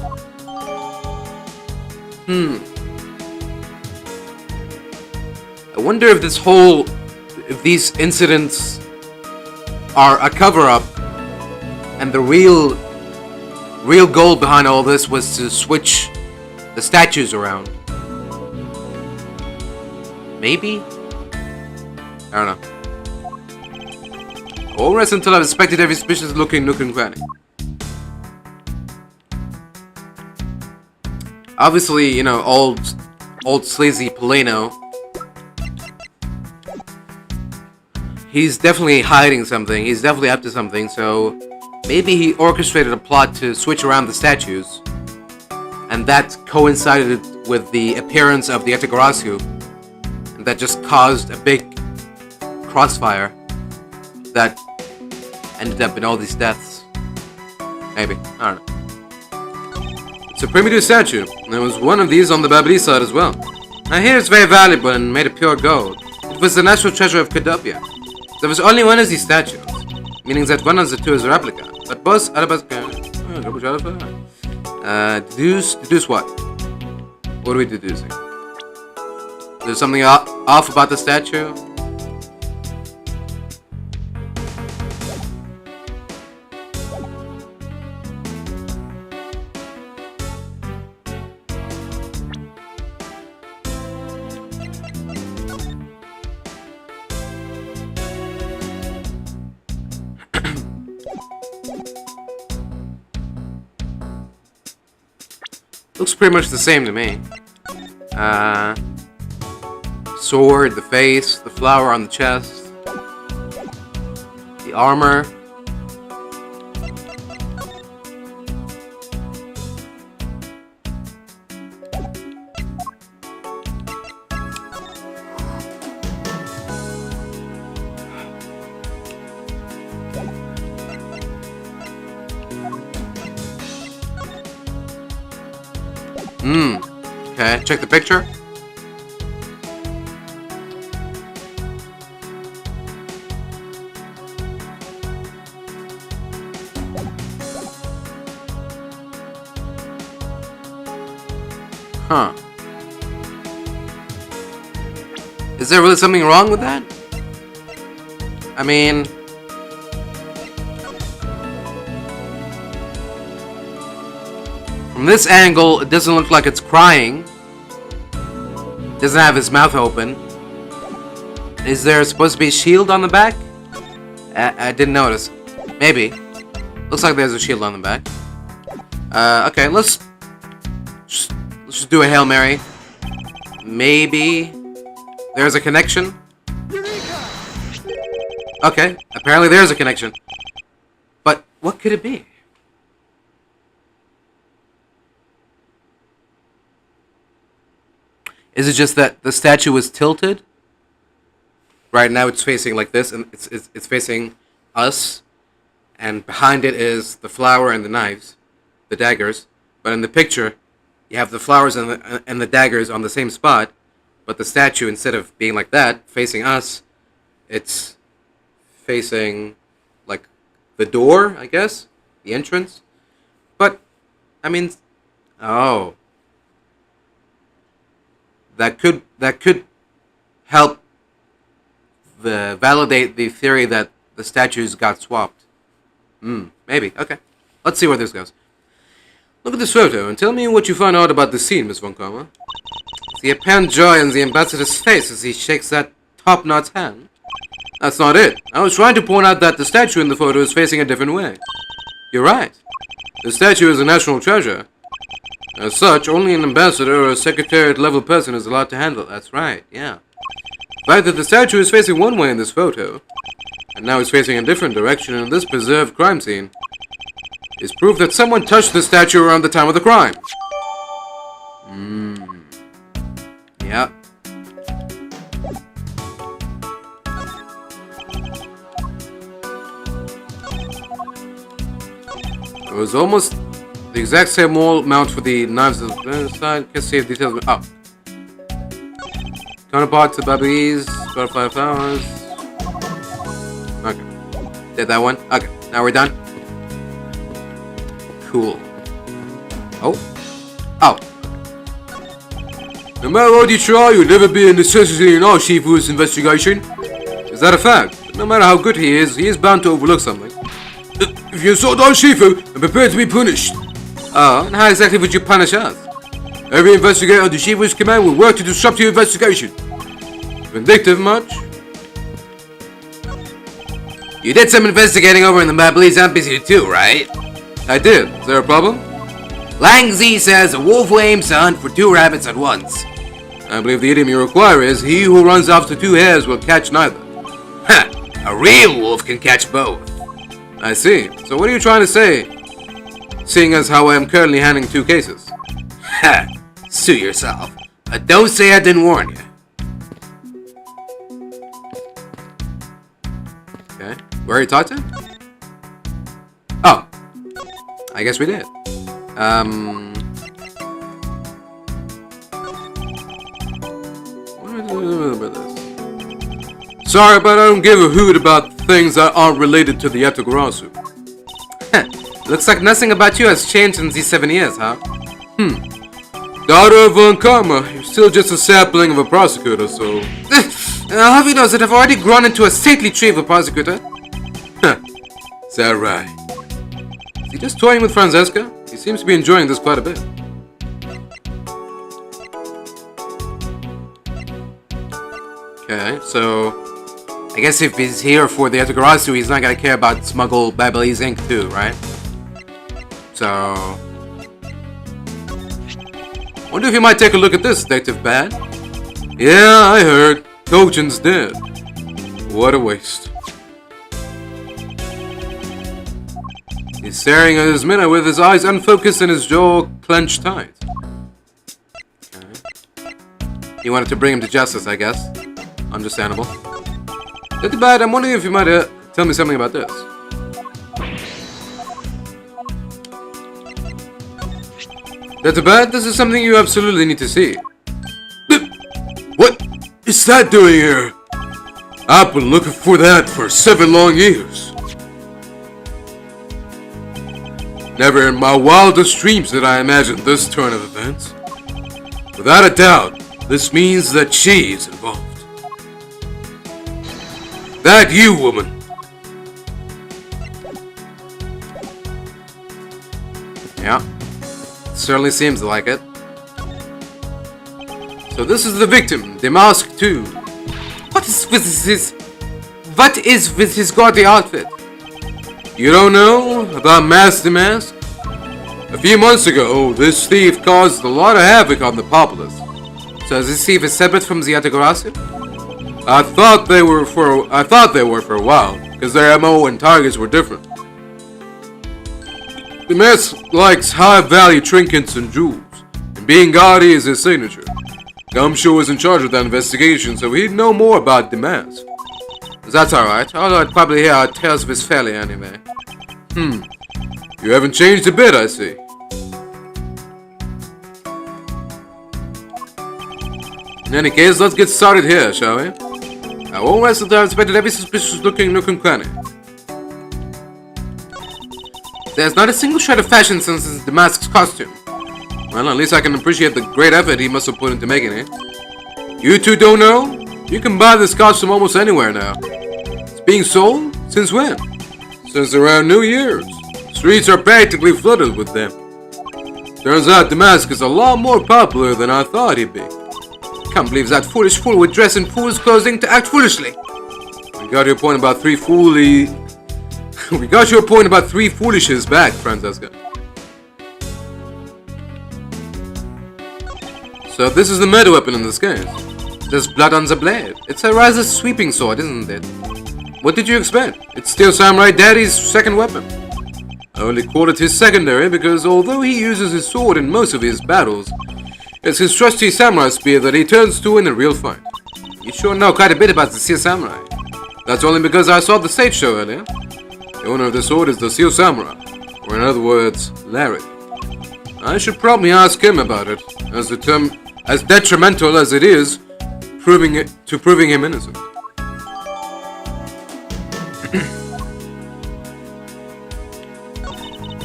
I wonder if if these incidents are a cover-up, and the real goal behind all this was to switch the statues around. Maybe? I don't know. I'll rest until I've inspected every suspicious-looking nook and cranny. Obviously, you know, old sleazy Polino. He's definitely hiding something. He's definitely up to something, so maybe he orchestrated a plot to switch around the statues. And that coincided with the appearance of the Etagarasu. And that just caused a big crossfire that ended up in all these deaths. Maybe. I don't know. It's a primitive statue. There was one of these on the Babylese side as well. I hear it's very valuable and made of pure gold. It was the national treasure of Cadopia. There was only one of these statues, meaning that one of the two is a replica. But both deduce what? What are we deducing? There's something off about the statue? Looks pretty much the same to me. Sword, the face, the flower on the chest, the armor. Okay, check the picture. Huh. Is there really something wrong with that? I mean... From this angle, it doesn't look like it's crying. It doesn't have its mouth open. Is there supposed to be a shield on the back? I didn't notice. Maybe. Looks like there's a shield on the back. Okay, let's just do a Hail Mary. Maybe there's a connection. Okay, apparently there's a connection. But what could it be? Is it just that the statue was tilted? Right now it's facing like this, and it's facing us, and behind it is the flower and the knives, the daggers. But in the picture, you have the flowers and the daggers on the same spot, but the statue, instead of being like that, facing us, it's facing like the door, I guess, the entrance. But I mean, oh. That could help validate the theory that the statues got swapped. Maybe. Okay. Let's see where this goes. Look at this photo and tell me what you find out about the scene, Miss Von Karma. The apparent joy on the ambassador's face as he shakes that top-knot's hand. That's not it. I was trying to point out that the statue in the photo is facing a different way. You're right. The statue is a national treasure. As such, only an ambassador or a secretariat-level person is allowed to handle it. That's right, yeah. The fact that the statue is facing one way in this photo, and now it's facing a different direction in this preserved crime scene, is proof that someone touched the statue around the time of the crime. Yeah. It was almost the exact same wall mount for the knives on the side. Can't see if details. Oh. Counterpart to Babylese. Butterfly flowers. Okay. Did that one. Okay. Now we're done. Cool. Oh. Oh. No matter what you try, you'll never be a necessity in our Shifu's investigation. Is that a fact? No matter how good he is bound to overlook something. If you insult our Shifu, I'm prepared to be punished. Oh, and how exactly would you punish us? Every investigator under Shifu's command will work to disrupt your investigation. Vindictive much? You did some investigating over in the Babylese embassy too, right? I did. Is there a problem? Lang Zi says a wolf will aim to hunt for two rabbits at once. I believe the idiom you require is, he who runs after two hares will catch neither. Ha! A real wolf can catch both. I see. So what are you trying to say? Seeing as how I am currently handling two cases. Ha! Sue yourself. Don't say I didn't warn you. Okay. We already talked to him? Oh. I guess we did. Sorry, but I don't give a hoot about things that aren't related to the Yatagarasu. Looks like nothing about you has changed in these 7 years, huh? Daughter of Von Karma, you're still just a sapling of a prosecutor, so... Harvey knows that I've already grown into a stately tree of a prosecutor. Is that right? Is he just toying with Francesca? He seems to be enjoying this quite a bit. Okay, so... I guess if he's here for the Yatagarasu, he's not gonna care about smuggle Babyliss ink too, right? So... Wonder if you might take a look at this, Detective Bad. Yeah, I heard. Kojin's dead. What a waste. He's staring at his mirror with his eyes unfocused and his jaw clenched tight. Okay. You wanted to bring him to justice, I guess. Understandable. Detective Bad, I'm wondering if you might tell me something about this. Detective Bad, this is something you absolutely need to see. What is that doing here? I've been looking for that for 7 long years. Never in my wildest dreams did I imagine this turn of events. Without a doubt, this means that she's involved. That you, woman. Yeah. Certainly seems like it. So this is the victim, Damask 2. What is with his gaudy outfit? You don't know about Mask Damask? A few months ago, this thief caused a lot of havoc on the populace. So this thief is separate from the Yatagarasu? I thought they were for a while, because their MO and targets were different. Damask likes high-value trinkets and jewels, and being gaudy is his signature. Gumshoe was in charge of that investigation, so he'd know more about Damask. That's alright, although I'd probably hear our tales of his failure anyway. You haven't changed a bit, I see. In any case, let's get started here, shall we? I won't waste the time inspected every suspicious-looking nook and cranny. There's not a single shred of fashion sense in Damask's costume. Well, at least I can appreciate the great effort he must have put into making it. You two don't know? You can buy this costume almost anywhere now. It's being sold? Since when? Since around New Year's. Streets are practically flooded with them. Turns out Damask is a lot more popular than I thought he'd be. Can't believe that foolish fool would dress in fool's clothing to act foolishly. We got your point about three foolishes back, Francesca. So this is the murder weapon in this case. There's blood on the blade. It's a rather sweeping sword, isn't it? What did you expect? It's still Samurai Daddy's second weapon. I only called it his secondary because although he uses his sword in most of his battles, it's his trusty samurai spear that he turns to in a real fight. You sure know quite a bit about the Steel Samurai. That's only because I saw the stage show earlier. The owner of the sword is the Steel Samurai, or in other words, Larry. I should probably ask him about it, as detrimental as it is, proving him innocent.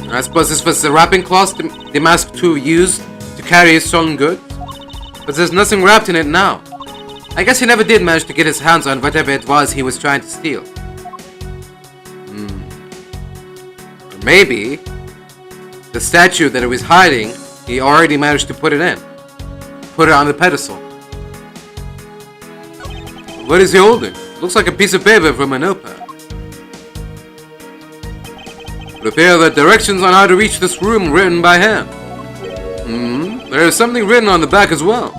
I suppose this was the wrapping cloth Damask 2 used to carry his stolen goods? But there's nothing wrapped in it now. I guess he never did manage to get his hands on whatever it was he was trying to steal. Or maybe the statue that he was hiding, he already managed to put it in. Put it on the pedestal. What is he holding? Looks like a piece of paper from a notepad. It appears that directions on how to reach this room written by hand. There is something written on the back as well.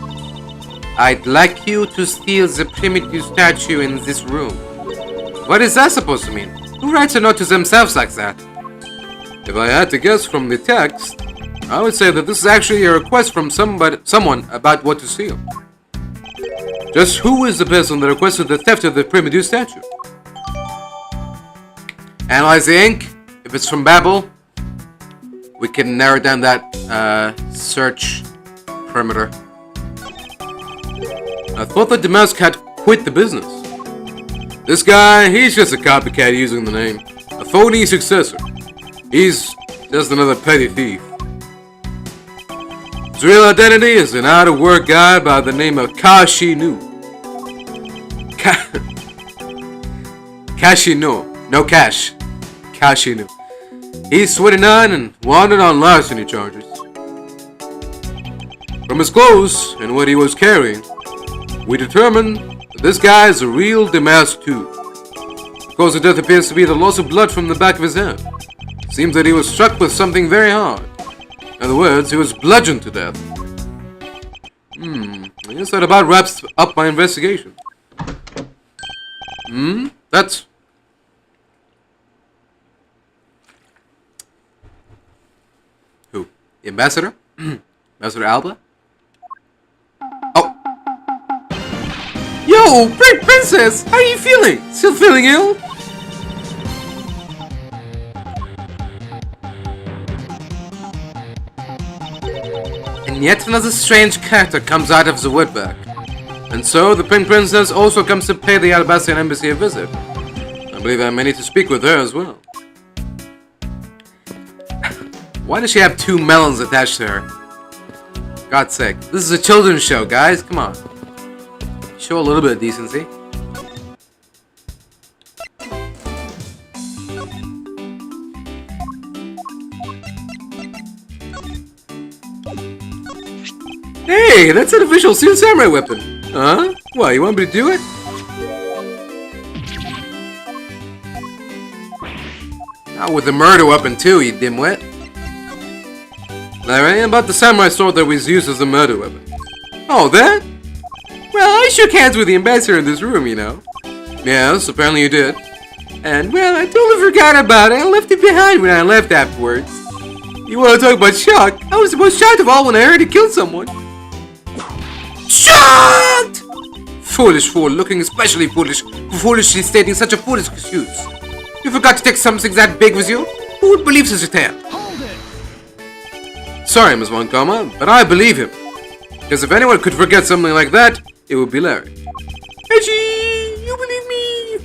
I'd like you to steal the primitive statue in this room. What is that supposed to mean? Who writes a note to themselves like that? If I had to guess from the text, I would say that this is actually a request from someone about what to steal. Just who is the person that requested the theft of the primitive statue? Analyze the ink. If it's from Babel, we can narrow down that search perimeter. I thought that Damask had quit the business. This guy, he's just a copycat using the name. A phony successor. He's just another petty thief. His real identity is an out-of-work guy by the name of Kashinu. Kashinu. No cash. Kashinu. He's 29 and wanted on larceny charges. From his clothes and what he was carrying, we determined that this guy is a real Damask too. The cause of death appears to be the loss of blood from the back of his head. It seems that he was struck with something very hard. In other words, he was bludgeoned to death. I guess that about wraps up my investigation. That's... Who? The ambassador? Ambassador Alba? Oh! Yo, great princess! How are you feeling? Still feeling ill? And yet another strange character comes out of the woodwork. And so, the Pink Princess also comes to pay the Albastian embassy a visit. I believe I may need to speak with her as well. Why does she have two melons attached to her? God's sake. This is a children's show, guys. Come on. Show a little bit of decency. Hey, that's an official Steel Samurai weapon. Huh? What, you want me to do it? Not with the murder weapon too, you dimwit. Larry, about the samurai sword that was used as a murder weapon. Oh, that? Well, I shook hands with the ambassador in this room, you know. Yes, apparently you did. And, well, I totally forgot about it. I left it behind when I left afterwards. You want to talk about shock? I was the most shocked of all when I heard he killed someone. Shocked! Foolish fool, looking especially foolish for foolishly stating such a foolish excuse. You forgot to take something that big with you? Who would believe such a tale? Hold it! Sorry, Ms. Montgomery, but I believe him. Because if anyone could forget something like that, it would be Larry. Edgy, you believe me?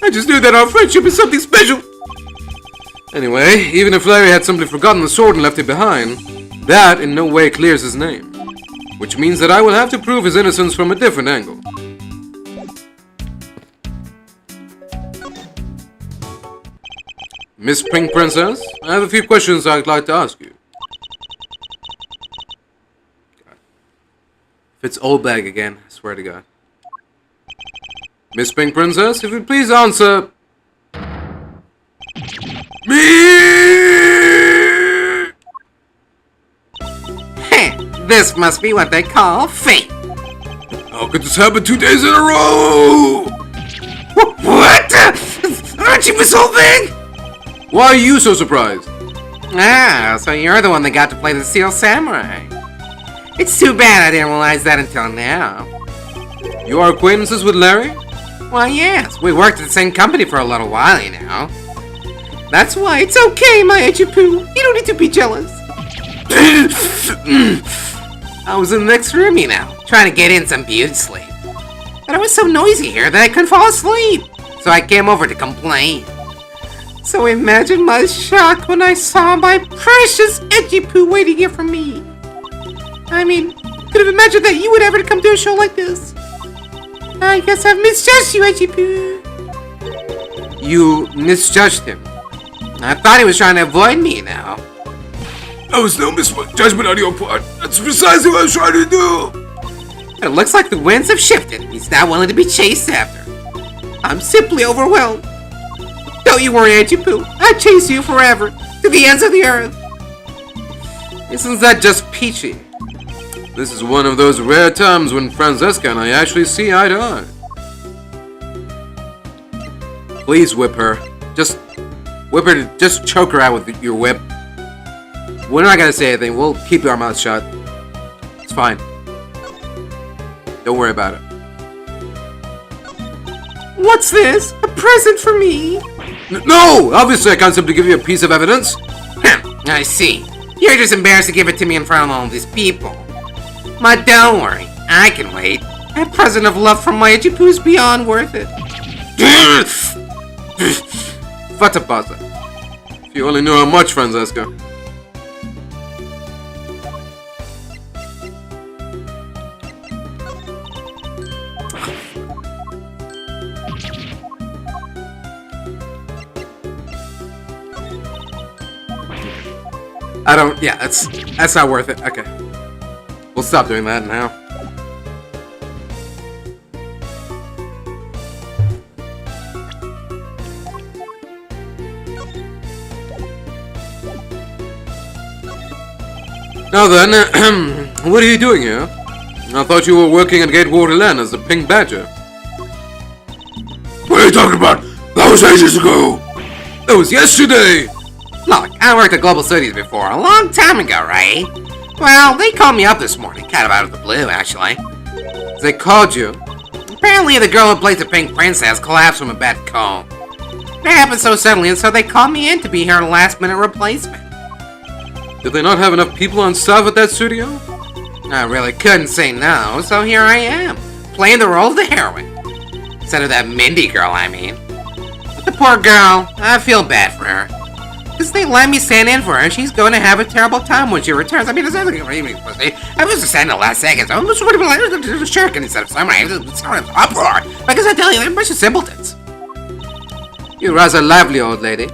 I just knew that our friendship is something special. Anyway, even if Larry had simply forgotten the sword and left it behind, that in no way clears his name. Which means that I will have to prove his innocence from a different angle. Miss Pink Princess, I have a few questions I'd like to ask you. If it's old bag again, I swear to God. Miss Pink Princess, if you'd please answer... This must be what they call fate. How could this happen 2 days in a row? What? Aren't you Miss Whole Thing? Why are you so surprised? Ah, so you're the one that got to play the Steel Samurai. It's too bad I didn't realize that until now. You are acquaintances with Larry? Well, yes. We worked at the same company for a little while, you know. That's why it's okay, my Echipu. You don't need to be jealous. I was in the next room, you know, trying to get in some beauty sleep. But it was so noisy here that I couldn't fall asleep. So I came over to complain. So imagine my shock when I saw my precious Echipu waiting here for me. I mean, could have imagined that you would ever come to a show like this. I guess I've misjudged you, Echipu. You misjudged him? I thought he was trying to avoid me now. That was no misjudgment on your part. That's precisely what I was trying to do. It looks like the winds have shifted. He's now willing to be chased after. I'm simply overwhelmed. Don't you worry, Echipu. I'll chase you forever, to the ends of the earth. Isn't that just peachy? This is one of those rare times when Francesca and I actually see eye to eye. Please whip her. Just whip her, just choke her out with your whip. We're not gonna say anything. We'll keep our mouths shut. It's fine. Don't worry about it. What's this? A present for me? No! Obviously I can't simply give you a piece of evidence. I see. You're just embarrassed to give it to me in front of all these people. But don't worry. I can wait. A present of love from my Echipu is beyond worth it. What a buzzer. If you only knew how much, Francesca. Yeah, that's not worth it. Okay. We'll stop doing that now. Now then, what are you doing here? I thought you were working at Gatewater Land as a Pink Badger. What are you talking about? That was ages ago! That was yesterday! Look, I worked at Global Cities before, a long time ago, right? Well, they called me up this morning, kind of out of the blue, actually. They called you? Apparently the girl who plays the Pink Princess collapsed from a bad cold. It happened so suddenly, and so they called me in to be her last-minute replacement. Did they not have enough people on staff at that studio? I really couldn't say no, so here I am, playing the role of the heroine. Instead of that Mindy girl, I mean. But the poor girl, I feel bad for her. Because they let me stand in for her, and she's going to have a terrible time when she returns. I mean, it's not like I was just saying the last seconds. I was sort of like a shuriken instead of samurai. It's sort of uproar. Because I tell you, they're a bunch of simpletons. You're rather lively, old lady.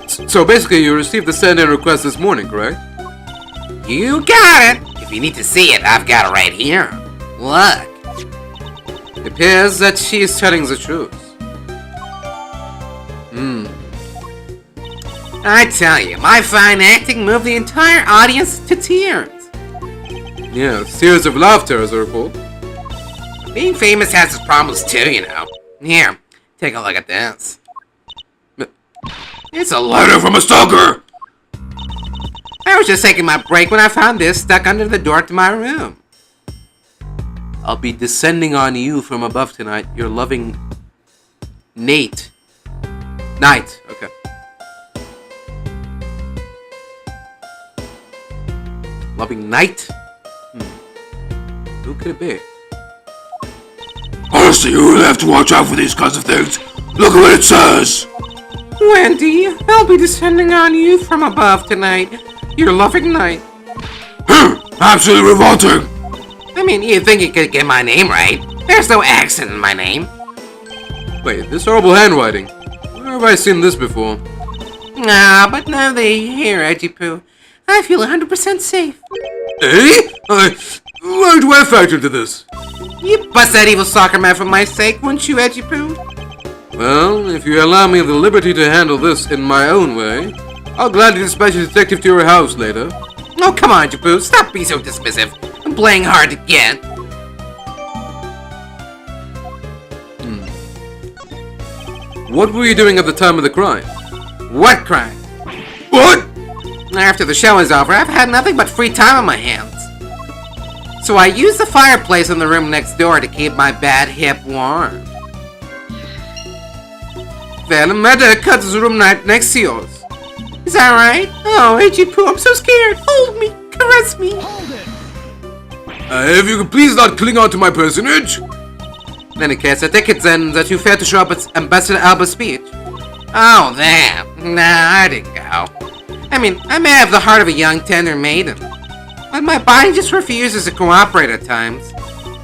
So basically, you received the stand-in request this morning, correct? You got it. If you need to see it, I've got it right here. Look. It appears that she is telling the truth. I tell you, my fine acting moved the entire audience to tears. Yeah, tears of laughter, as I recall. Being famous has its problems too, you know. Here, take a look at this. It's a letter from a stalker! I was just taking my break when I found this stuck under the door to my room. I'll be descending on you from above tonight, your loving... Nate. Knight, okay. Loving Knight? Who could it be? Honestly, you really have to watch out for these kinds of things. Look at what it says! Wendy, I'll be descending on you from above tonight. Your loving Knight. Absolutely revolting! I mean, you'd think you could get my name right. There's no accent in my name. Wait, this horrible handwriting. Where have I seen this before? Ah, but now they're here, Echipu. I feel 100% safe. Eh? Why do I factor into this? You bust that evil soccer man for my sake, wouldn't you, Echipu? Well, if you allow me the liberty to handle this in my own way, I'll gladly dispatch a detective to your house later. Oh, come on, Echipu. Stop being so dismissive. I'm playing hard to get. What were you doing at the time of the crime? What crime? What? After the show is over, I've had nothing but free time on my hands. So I used the fireplace in the room next door to keep my bad hip warm. Well, Mother cut the room next to yours. Is that right? Oh, Echipu, I'm so scared. Hold me. Caress me. Hold it. If you could please not cling on to my personage. In any case, I take it then that you failed to show up at Ambassador Alba's speech. Oh, that. Nah, I didn't go. I mean, I may have the heart of a young, tender maiden, but my body just refuses to cooperate at times.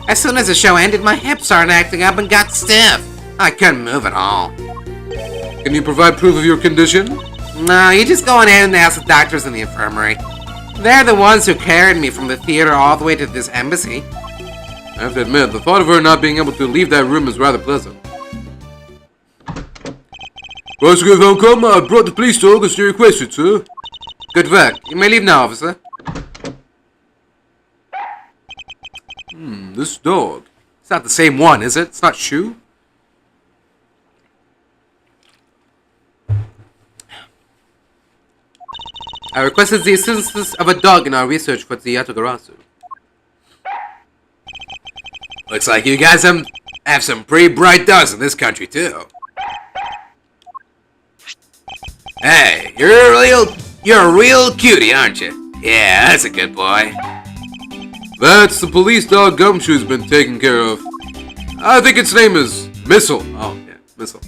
As soon as the show ended, my hips started acting up and got stiff. I couldn't move at all. Can you provide proof of your condition? No, you just go ahead and ask the doctors in the infirmary. They're the ones who carried me from the theater all the way to this embassy. I have to admit, the thought of her not being able to leave that room is rather pleasant. Vasquez, welcome. I brought the police dog as you requested, sir. Good work. You may leave now, officer. This dog. It's not the same one, is it? It's not Shu? I requested the assistance of a dog in our research for the Yatagarasu. Looks like you guys have some pretty bright dogs in this country, too. Hey, you're a real cutie, aren't you? Yeah, that's a good boy. That's the police dog Gumshoe's been taken care of. I think its name is Missile. Oh, yeah, Missile.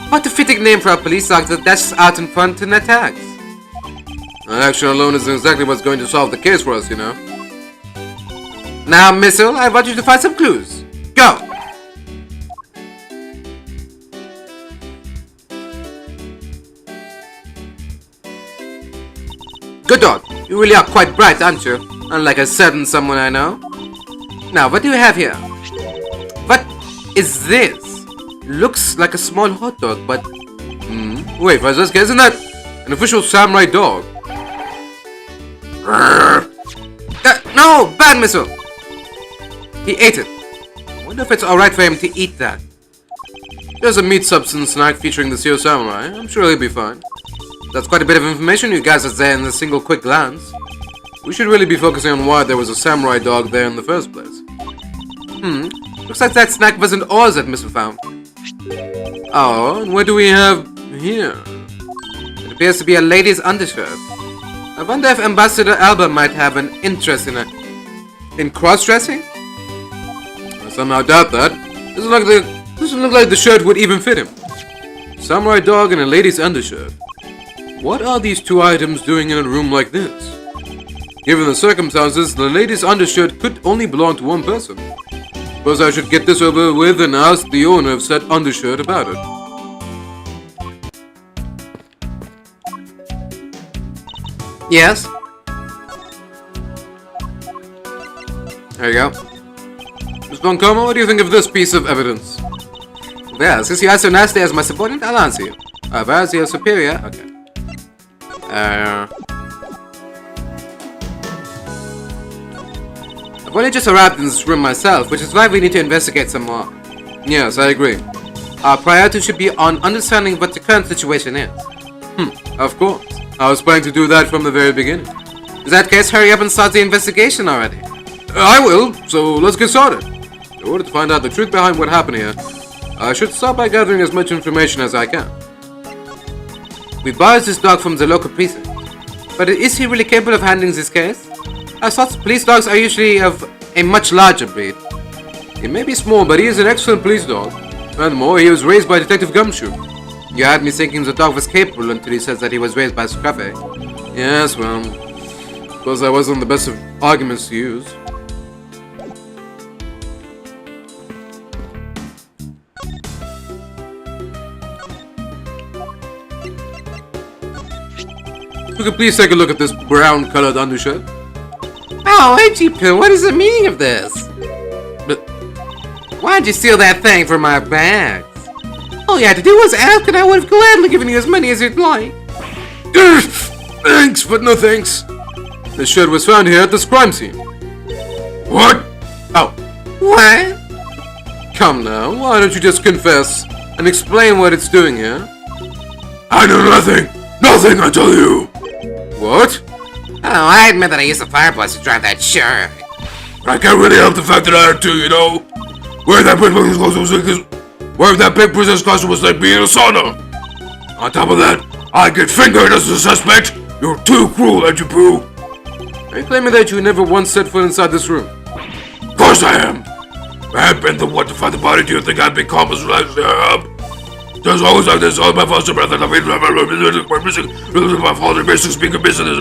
What a fitting name for a police dog that dashes out in front and attacks. Action alone isn't exactly what's going to solve the case for us, you know. Now, Missile, I want you to find some clues. Go! Good dog. You really are quite bright, aren't you? Unlike a certain someone I know. Now, what do you have here? What is this? Looks like a small hot dog, but... Wait, Francesca, isn't that an official samurai dog? No! Bad Missile! He ate it. I wonder if it's alright for him to eat that. There's a meat substance snack featuring the Seal Samurai. I'm sure he'll be fine. That's quite a bit of information you guys are there in a single quick glance. We should really be focusing on why there was a samurai dog there in the first place. Looks like that snack wasn't ours that Missile found. Oh, and what do we have here? It appears to be a lady's undershirt. I wonder if Ambassador Alba might have an interest in it. In cross-dressing? I somehow doubt that. Doesn't look like the shirt would even fit him. Samurai dog and a lady's undershirt. What are these two items doing in a room like this? Given the circumstances, the lady's undershirt could only belong to one person. Suppose I should get this over with and ask the owner of said undershirt about it. Yes? There you go. Miss Boncoma, what do you think of this piece of evidence? Well, since you are so nasty as my subordinate, I'll answer you. As your superior, okay. I've only just arrived in this room myself, which is why we need to investigate some more. Yes, I agree. Our priority should be on understanding what the current situation is. Of course. I was planning to do that from the very beginning. In that case, hurry up and start the investigation already. I will, so let's get started. In order to find out the truth behind what happened here, I should start by gathering as much information as I can. We borrowed this dog from the local precinct. But is he really capable of handling this case? I thought police dogs are usually of a much larger breed. He may be small, but he is an excellent police dog. Furthermore, he was raised by Detective Gumshoe. You had me thinking the dog was capable until he says that he was raised by Scruffy. Yes, well, suppose that wasn't the best of arguments to use. You could please take a look at this brown-colored undershirt. Oh, Edgy Poo, what is the meaning of this? But why'd you steal that thing from my bags? All you had to do was ask and I would have gladly given you as many as you'd like. Thanks, but no thanks. This shirt was found here at this crime scene. What? Oh. What? Come now, why don't you just confess and explain what it's doing here? I do nothing! Nothing, I tell you! What? Oh, I admit that I used the fireplace to drive that shirt. I can't really help the fact that I had to, you know? Where that big princess costume was like being a sauna! On top of that, I get fingered as a suspect! You're too cruel, Edgy Poo! Are you claiming that you never once set foot inside this room? Of course I am! If I had been the one to find the body, do you think I'd be calm as relaxed up? There's always like this, all my foster brother, my father, basic speaker, business,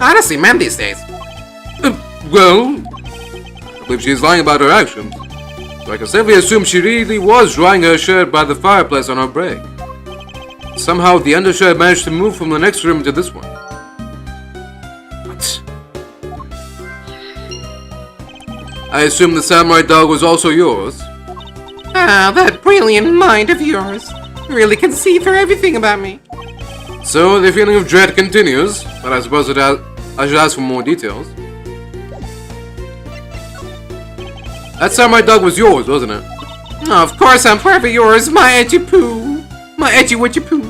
honestly, men these days. Well, I believe she's lying about her actions. So I can safely assume she really was drying her shirt by the fireplace on her break. Somehow the undershirt managed to move from the next room to this one. What? I assume the samurai dog was also yours. Ah, that brilliant mind of yours. You really can see through everything about me. So the feeling of dread continues, but I suppose I should ask for more details. That samurai dog was yours, wasn't it? Oh, of course I'm forever yours, my Edgy Poo. My Edgy Witchy Poo.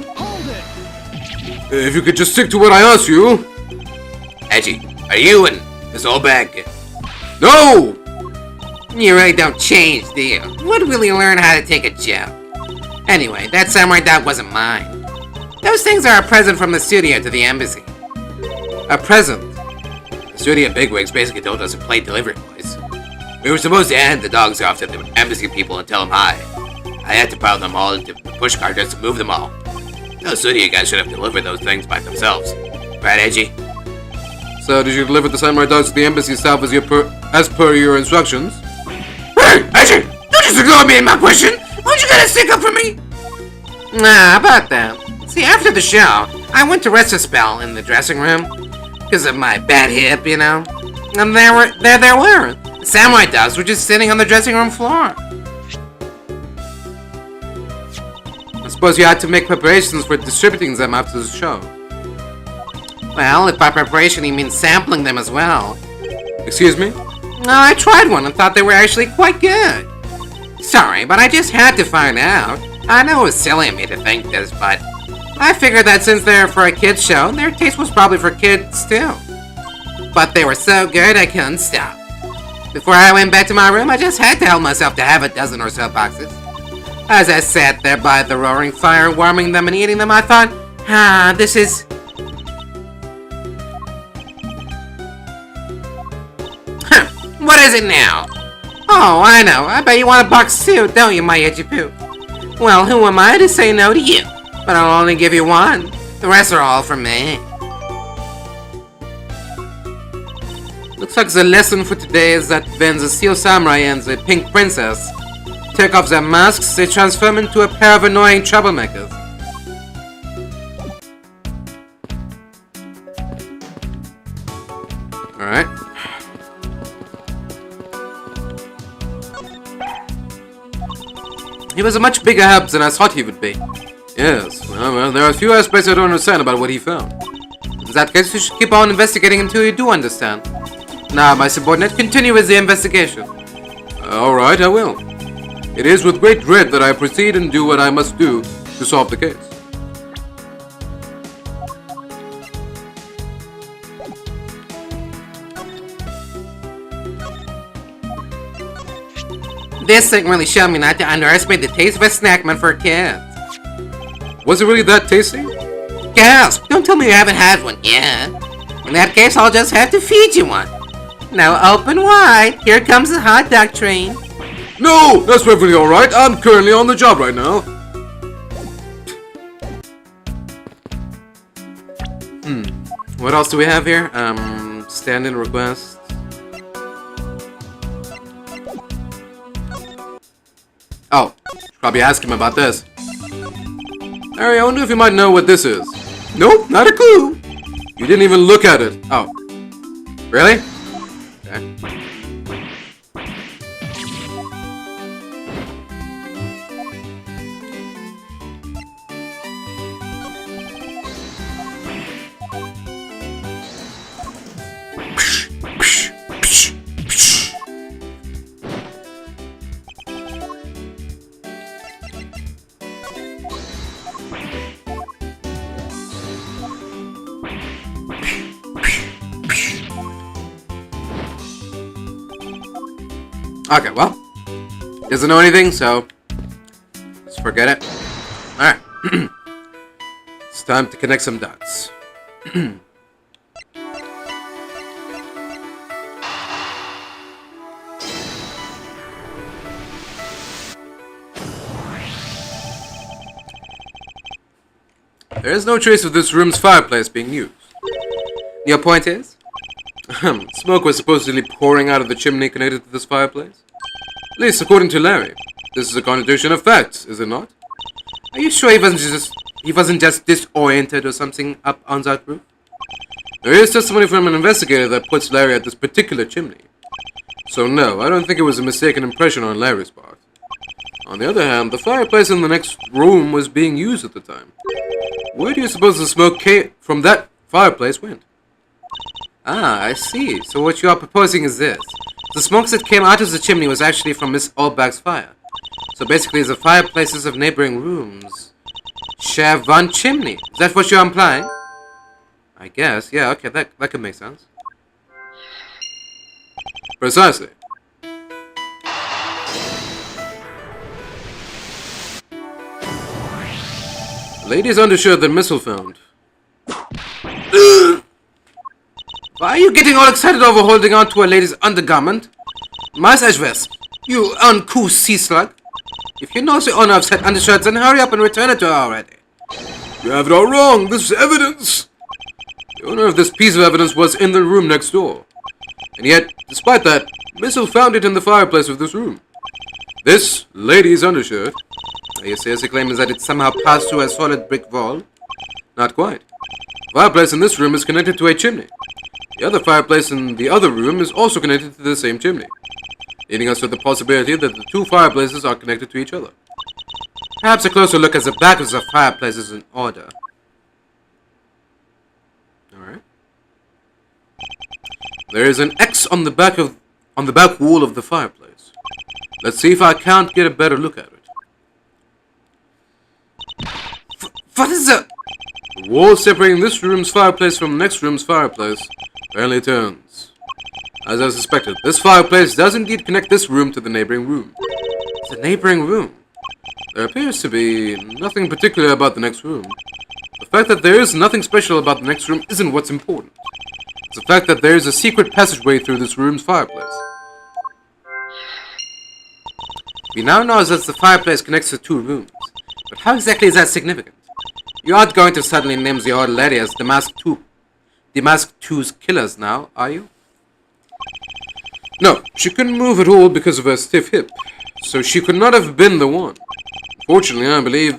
If you could just stick to what I asked you. Edgy, are you in this old bag? No! You really don't change, do you? When will you learn how to take a job? Anyway, that samurai dog wasn't mine. Those things are a present from the studio to the embassy. A present? The studio bigwigs basically told us to play delivery boys. We were supposed to hand the dogs off to the embassy people and tell them hi. I had to pile them all into the pushcart just to move them all. Those studio guys should have delivered those things by themselves. Right, Edgy? So, did you deliver the samurai dogs to the embassy staff as per your instructions? Hey, Edgy! Don't just ignore me and my question! Why'd you gotta stick up for me? Nah, about that. See, after the show, I went to rest a spell in the dressing room. Because of my bad hip, you know? And there they were. The samurai dogs were just sitting on the dressing room floor. I suppose you had to make preparations for distributing them after the show. Well, if by preparation he means sampling them as well. Excuse me? No, I tried one and thought they were actually quite good. Sorry, but I just had to find out. I know it was silly of me to think this, but I figured that since they're for a kids show, their taste was probably for kids too. But they were so good I couldn't stop. Before I went back to my room, I just had to help myself to have a dozen or so boxes. As I sat there by the roaring fire, warming them and eating them, I thought, this is... What is it now? Oh, I know. I bet you want a box too, don't you, my edgy poo? Well, who am I to say no to you? But I'll only give you one. The rest are all for me. Looks like the lesson for today is that when the Steel Samurai and the Pink Princess take off their masks, they transform into a pair of annoying troublemakers. Alright. He was a much bigger help than I thought he would be. Yes, well, there are a few aspects I don't understand about what he found. In that case, you should keep on investigating until you do understand. Now, my subordinate, continue with the investigation. Alright, I will. It is with great dread that I proceed and do what I must do to solve the case. This thing really showed me not to underestimate the taste of a snack meant for kids. Was it really that tasty? Gasp! Don't tell me you haven't had one yet. In that case, I'll just have to feed you one. Now open wide. Here comes the hot dog train. No! That's perfectly alright. I'm currently on the job right now. What else do we have here? Stand-in request. Oh, should probably ask him about this. Harry, I wonder if you might know what this is. Nope, not a clue. You didn't even look at it. Oh. Really? Okay. Okay, well, doesn't know anything, so let's forget it. Alright. It's time to connect some dots. There is no trace of this room's fireplace being used. Your point is? Smoke was supposedly pouring out of the chimney connected to this fireplace. At least according to Larry. This is a contradiction of facts, is it not? Are you sure he wasn't just disoriented or something up on that roof? There is testimony from an investigator that puts Larry at this particular chimney. So no, I don't think it was a mistaken impression on Larry's part. On the other hand, the fireplace in the next room was being used at the time. Where do you suppose the smoke from that fireplace went? Ah, I see. So what you are proposing is this. The smoke that came out of the chimney was actually from Miss Oldback's fire. So basically the fireplaces of neighboring rooms share one chimney. Is that what you're implying? I guess. Yeah, okay, that could make sense. Precisely. Lady's undershirt that Missile found. Why are you getting all excited over holding on to a lady's undergarment? Massage vest, you uncouth sea slug. If you know the owner of said undershirts, then hurry up and return it to her already. You have it all wrong. This is evidence. The owner of this piece of evidence was in the room next door. And yet, despite that, Missile found it in the fireplace of this room. This lady's undershirt. Are you seriously claiming that it somehow passed through a solid brick wall? Not quite. The fireplace in this room is connected to a chimney. The other fireplace in the other room is also connected to the same chimney, leading us to the possibility that the two fireplaces are connected to each other. Perhaps a closer look at the back of the fireplace is in order. Alright. There is an X on the back wall of the fireplace. Let's see if I can't get a better look at it. What is that? The wall separating this room's fireplace from the next room's fireplace apparently turns. As I suspected, this fireplace does indeed connect this room to the neighboring room. The neighboring room. There appears to be nothing particular about the next room. The fact that there is nothing special about the next room isn't what's important. It's the fact that there is a secret passageway through this room's fireplace. We now know that the fireplace connects the two rooms. But how exactly is that significant? You aren't going to suddenly name the old lady as Damask 2's killers now, are you? No, she couldn't move at all because of her stiff hip, so she could not have been the one. Fortunately, I believe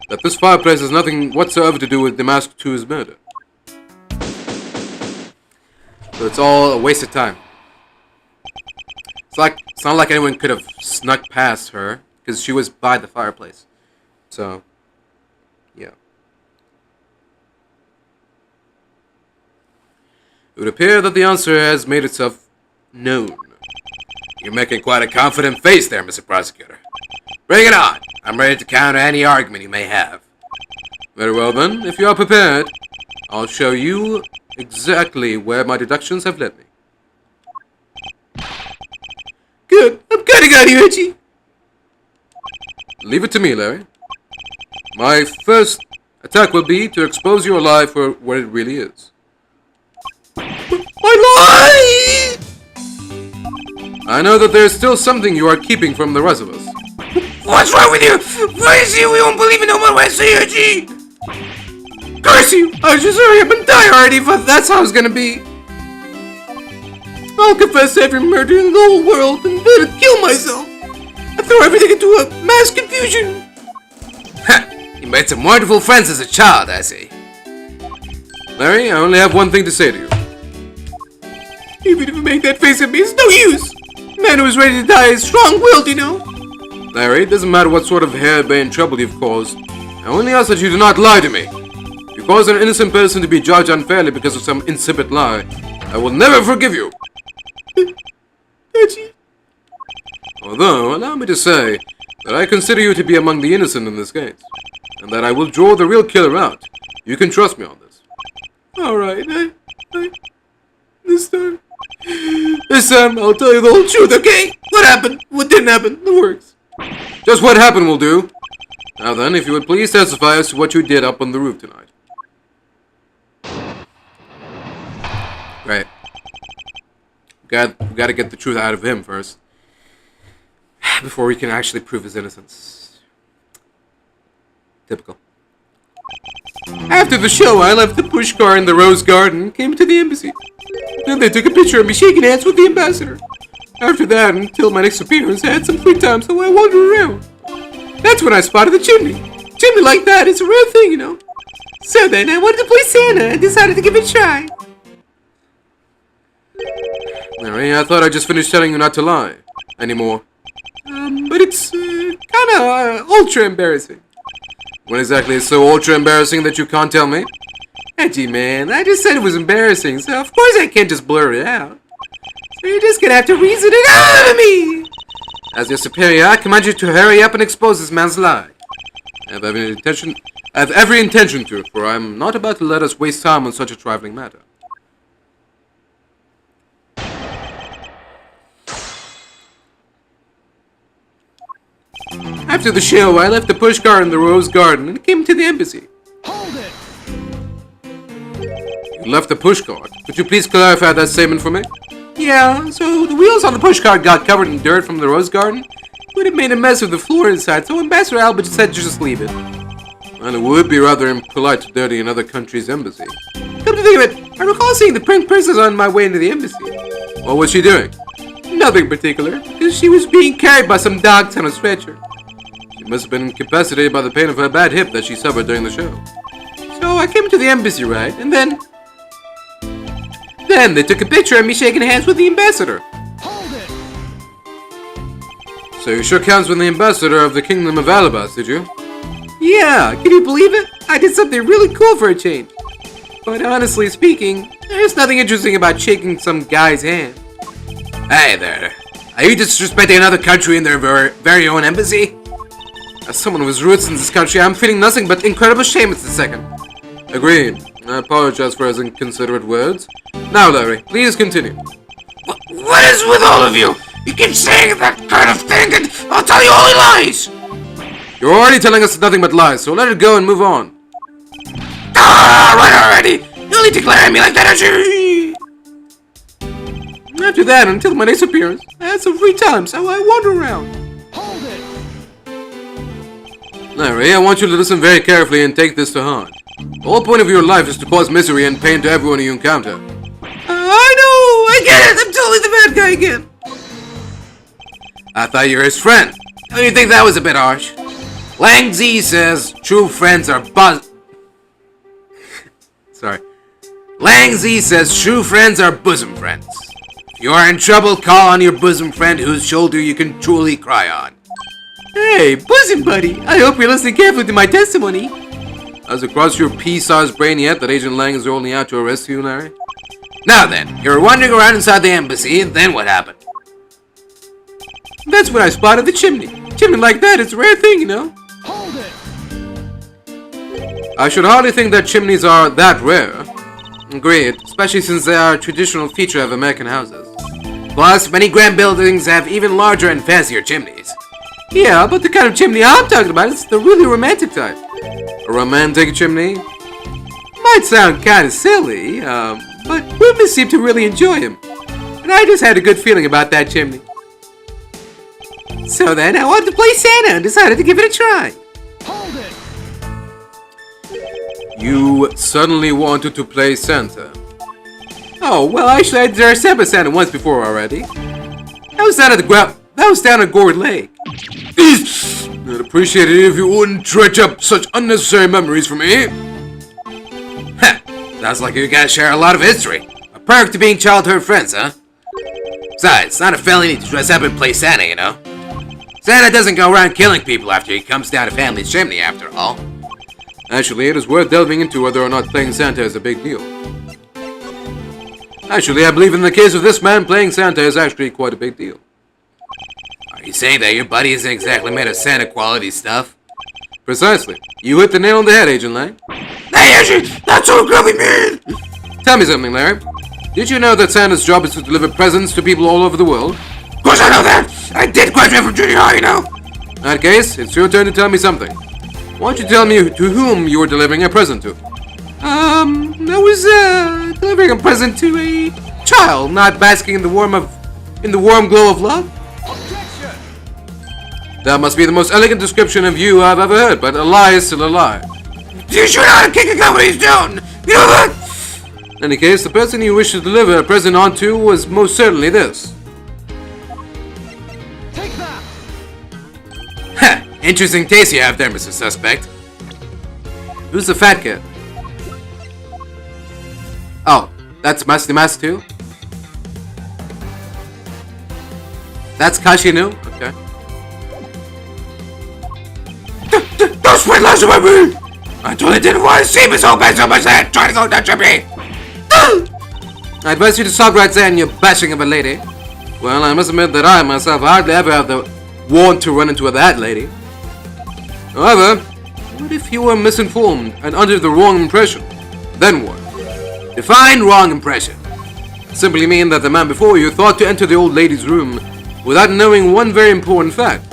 that this fireplace has nothing whatsoever to do with Damask 2's murder. So it's all a waste of time. It's not like anyone could have snuck past her, because she was by the fireplace. So, yeah. It would appear that the answer has made itself known. You're making quite a confident face there, Mr. Prosecutor. Bring it on. I'm ready to counter any argument you may have. Very well then, if you are prepared, I'll show you exactly where my deductions have led me. Good. I'm counting on you, Edgy. Leave it to me, Larry. My first attack will be to expose your lie for what it really is. My lie! I know that there's still something you are keeping from the rest of us. What's wrong with you? Why is it we won't believe in no more when I say Edgy? Curse you! I just hurry up and die already, but that's how it's gonna be. I'll confess to every murder in the whole world and then kill myself. I throw everything into a mass confusion. You made some wonderful friends as a child, I see. Larry, I only have one thing to say to you. Even if you make that face at me, it's no use. The man who is ready to die is strong-willed, you know. Larry, it doesn't matter what sort of hair-bane trouble you've caused. I only ask that you do not lie to me. If you cause an innocent person to be judged unfairly because of some insipid lie, I will never forgive you. Although, allow me to say that I consider you to be among the innocent in this case, and that I will draw the real killer out. You can trust me on this. Alright, this time I'll tell you the whole truth, okay? What happened? What didn't happen? The works. Just what happened will do. Now then, if you would please testify as to what you did up on the roof tonight. Right. We gotta get the truth out of him first. Before we can actually prove his innocence. Typical. After the show, I left the push car in the Rose Garden, came to the embassy. Then they took a picture of me shaking hands with the ambassador. After that, until my next appearance, I had some free time, so I wandered around. That's when I spotted the chimney. Chimney like that is a rare thing, you know. So then I wanted to play Santa and decided to give it a try. Larry, I thought I just finished telling you not to lie. Anymore. But it's kinda ultra embarrassing. What exactly is so ultra embarrassing that you can't tell me? Edgy, man, I just said it was embarrassing, so of course I can't just blur it out. So you're just gonna have to reason it out of me! As your superior, I command you to hurry up and expose this man's lie. I have every intention to, for I am not about to let us waste time on such a trifling matter. After the show, I left the pushcart in the rose garden and came to the embassy. Hold it! You left the pushcart. Could you please clarify that statement for me? Yeah, so the wheels on the pushcart got covered in dirt from the rose garden. It would have made a mess of the floor inside, so Ambassador Albert said to just leave it. And it would be rather impolite to dirty another country's embassy. Come to think of it, I recall seeing the pink princess on my way into the embassy. What was she doing? Nothing particular, because she was being carried by some dogs on a stretcher. She must have been incapacitated by the pain of her bad hip that she suffered during the show. So I came to the embassy, right? And then they took a picture of me shaking hands with the ambassador. Hold it! So you shook hands with the ambassador of the Kingdom of Alabas, did you? Yeah, can you believe it? I did something really cool for a change. But honestly speaking, there's nothing interesting about shaking some guy's hand. Hey there. Are you disrespecting another country in their very own embassy? As someone with roots in this country, I'm feeling nothing but incredible shame at the second. Agreed. I apologize for his inconsiderate words. Now, Larry, please continue. What is with all of you? You keep saying that kind of thing and I'll tell you only lies! You're already telling us nothing but lies, so let it go and move on. Ah, right already! You only declare at me like that, After that, until my next appearance, I had some free time, so I wander around. Hold it! Larry, I want you to listen very carefully and take this to heart. The whole point of your life is to cause misery and pain to everyone you encounter. I know! I get it! I'm totally the bad guy again! I thought you were his friend. Don't you think that was a bit harsh? Lang Zi says true friends are Lang Zi says true friends are bosom friends. If you are in trouble, call on your bosom friend whose shoulder you can truly cry on. Hey, bosom buddy, I hope you're listening carefully to my testimony. Has it crossed your pea-sized brain yet that Agent Lang is only out to arrest you, Larry? Now then, you were wandering around inside the embassy, and then what happened? That's when I spotted the chimney. Chimney like that, it's a rare thing, you know. Hold it! I should hardly think that chimneys are that rare. Agreed, especially since they are a traditional feature of American houses. Plus, many grand buildings have even larger and fancier chimneys. Yeah, but the kind of chimney I'm talking about is the really romantic type. A romantic chimney? Might sound kinda silly, but women seem to really enjoy him. And I just had a good feeling about that chimney. So then I wanted to play Santa and decided to give it a try. Hold it! You suddenly wanted to play Santa. Oh, well, actually, I dressed up as Santa once before already. That was down at Gourd Lake. I'd appreciate it if you wouldn't dredge up such unnecessary memories for me. Heh, sounds like you guys share a lot of history. A perk to being childhood friends, huh? Besides, it's not a felony to dress up and play Santa, you know? Santa doesn't go around killing people after he comes down a family's chimney, after all. Actually, it is worth delving into whether or not playing Santa is a big deal. Actually, I believe in the case of this man, playing Santa is actually quite a big deal. Are you saying that your buddy isn't exactly made of Santa quality stuff? Precisely. You hit the nail on the head, Agent Lang. Hey, Agent! That's so grumpy, man! Tell me something, Larry. Did you know that Santa's job is to deliver presents to people all over the world? Of course I know that! I did graduate from junior high, you know! In that case, it's your turn to tell me something. Why don't you tell me to whom you were delivering a present to? I was delivering a present to a child, not basking in the warm glow of love. Objection! That must be the most elegant description of you I've ever heard, but a lie is still a lie. You should not kick a guy when he's down! You know that? In any case, the person you wish to deliver a present onto was most certainly this. Take that! Heh, interesting taste you have there, Mr. Suspect. Who's the fat kid? Oh, that's Musty Mas too? That's Kashinu? Okay. Don't spread lies about me! I totally didn't want to see me so bad so much that I tried to go touch me! I advise you to stop right there and you're bashing of a lady. Well, I must admit that I myself hardly ever have the want to run into that lady. However, what if you were misinformed and under the wrong impression? Then what? Define wrong impression. Simply mean that the man before you thought to enter the old lady's room without knowing one very important fact.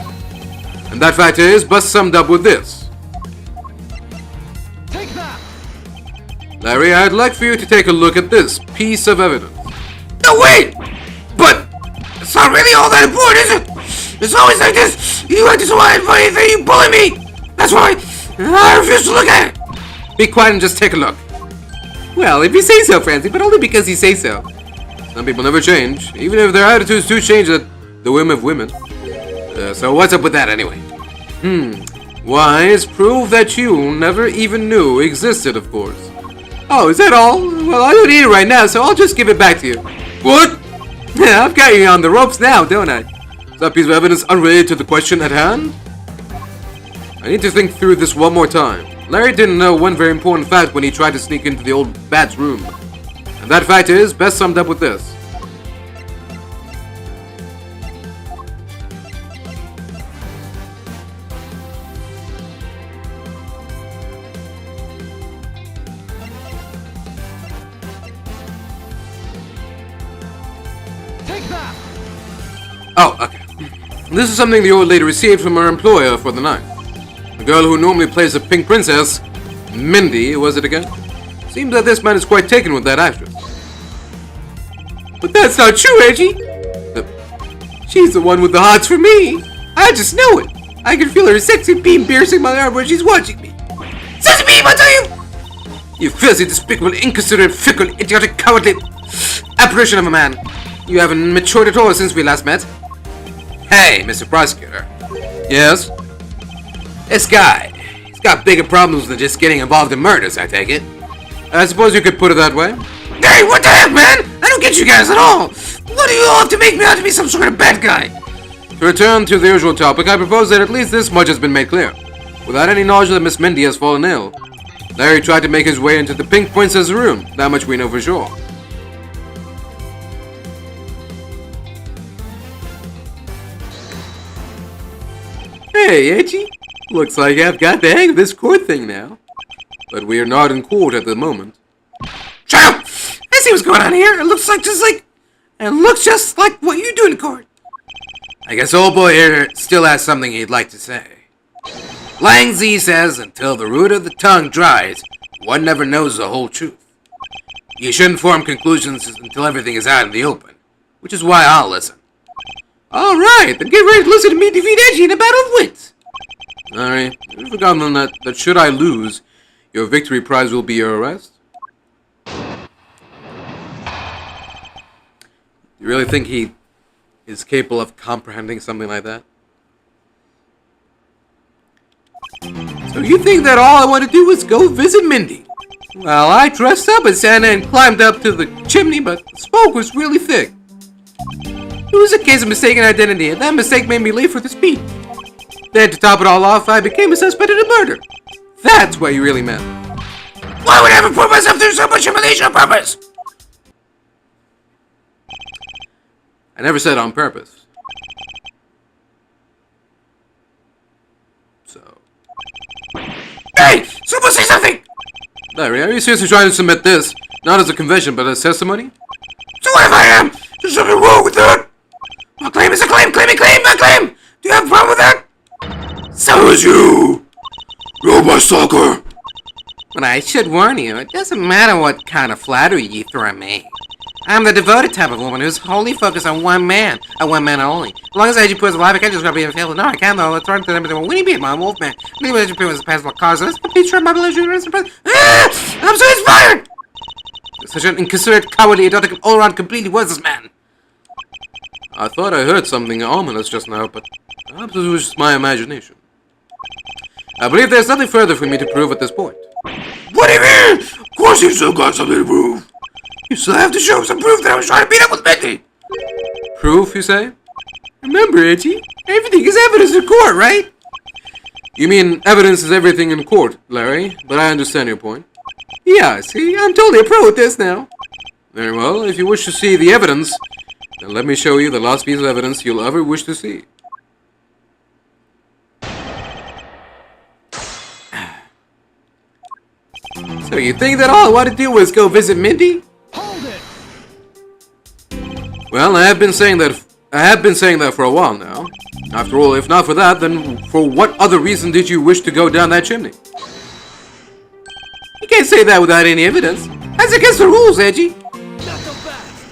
And that fact is best summed up with this. Take that! Larry, I'd like for you to take a look at this piece of evidence. No, wait! But it's not really all that important, is it? It's always like this. You act so funny that you bully me. That's why I refuse to look at it. Be quiet and just take a look. Well, if you say so, Francie, but only because you say so. Some people never change, even if their attitudes do change at the whim of women. So what's up with that anyway? Wise proof that you never even knew existed, of course. Oh, is that all? Well, I don't need it right now, so I'll just give it back to you. What? Yeah, I've got you on the ropes now, don't I? Is that piece of evidence unrelated to the question at hand? I need to think through this one more time. Larry didn't know one very important fact when he tried to sneak into the old bat's room. And that fact is best summed up with this. Take that! Oh, okay. This is something the old lady received from her employer for the night. The girl who normally plays the Pink Princess, Mindy, was it again? Seems that this man is quite taken with that actress. But that's not true, Reggie. She's the one with the hots for me. I just know it. I can feel her sexy beam piercing my arm when she's watching me. Sexy beam, I tell you! You filthy, despicable, inconsiderate, fickle, idiotic, cowardly apparition of a man. You haven't matured at all since we last met. Hey, Mr. Prosecutor. Yes? This guy, he's got bigger problems than just getting involved in murders, I take it. I suppose you could put it that way. Hey, what the heck, man? I don't get you guys at all. What do you all have to make me out to be some sort of bad guy? To return to the usual topic, I propose that at least this much has been made clear. Without any knowledge that Miss Mindy has fallen ill, Larry tried to make his way into the Pink Princess room. That much we know for sure. Hey, Edgy. Looks like I've got the hang of this court thing now. But we are not in court at the moment. Shut up! I see what's going on here. It looks just like what you do in court. I guess old boy here still has something he'd like to say. Lang Zi says until the root of the tongue dries, one never knows the whole truth. You shouldn't form conclusions until everything is out in the open, which is why I'll listen. Alright, then get ready to listen to me defeat Edgy in a battle of wits. Larry, you've forgotten that should I lose, your victory prize will be your arrest? You really think he is capable of comprehending something like that? So you think that all I want to do is go visit Mindy? Well, I dressed up as Santa and climbed up to the chimney, but the smoke was really thick. It was a case of mistaken identity, and that mistake made me late for the speech. Then, to top it all off, I became a suspect in a murder. That's what you really meant. Why would I ever put myself through so much humiliation on purpose? I never said on purpose. So... Hey! Someone say something! Larry, are you seriously trying to submit this, not as a confession, but as testimony? So what if I am? There's something wrong with that? My claim is a claim! Claim! My claim! Do you have a problem with that? So is you! You're my stalker! But I should warn you, it doesn't matter what kind of flattery you throw at me. I'm the devoted type of woman who's wholly focused on one man, and one man only. As long as Edgy puts alive, I can't just grab you and fail. No, I can't though. Let's run to them and Winnie beat my Wolfman. Maybe Edgy was a passable cause. Let's be sure my belligerent is I'm so inspired! Such an inconsiderate, cowardly, idiotic, all-around, completely worthless man. I thought I heard something ominous just now, but perhaps it was just my imagination. I believe there's nothing further for me to prove at this point. What do you mean? Of course you still got something to prove. You still have to show some proof that I was trying to beat up with Mindy. Proof, you say? Remember, Edgy, everything is evidence in court, right? You mean evidence is everything in court, Larry, but I understand your point. Yeah, see, I'm totally a pro at this now. Very well, if you wish to see the evidence, then let me show you the last piece of evidence you'll ever wish to see. So you think that all I want to do was go visit Mindy? Hold it! Well, I have been saying that I have been saying that for a while now. After all, if not for that, then for what other reason did you wish to go down that chimney? You can't say that without any evidence. That's against the rules, Edgy. Not so fast.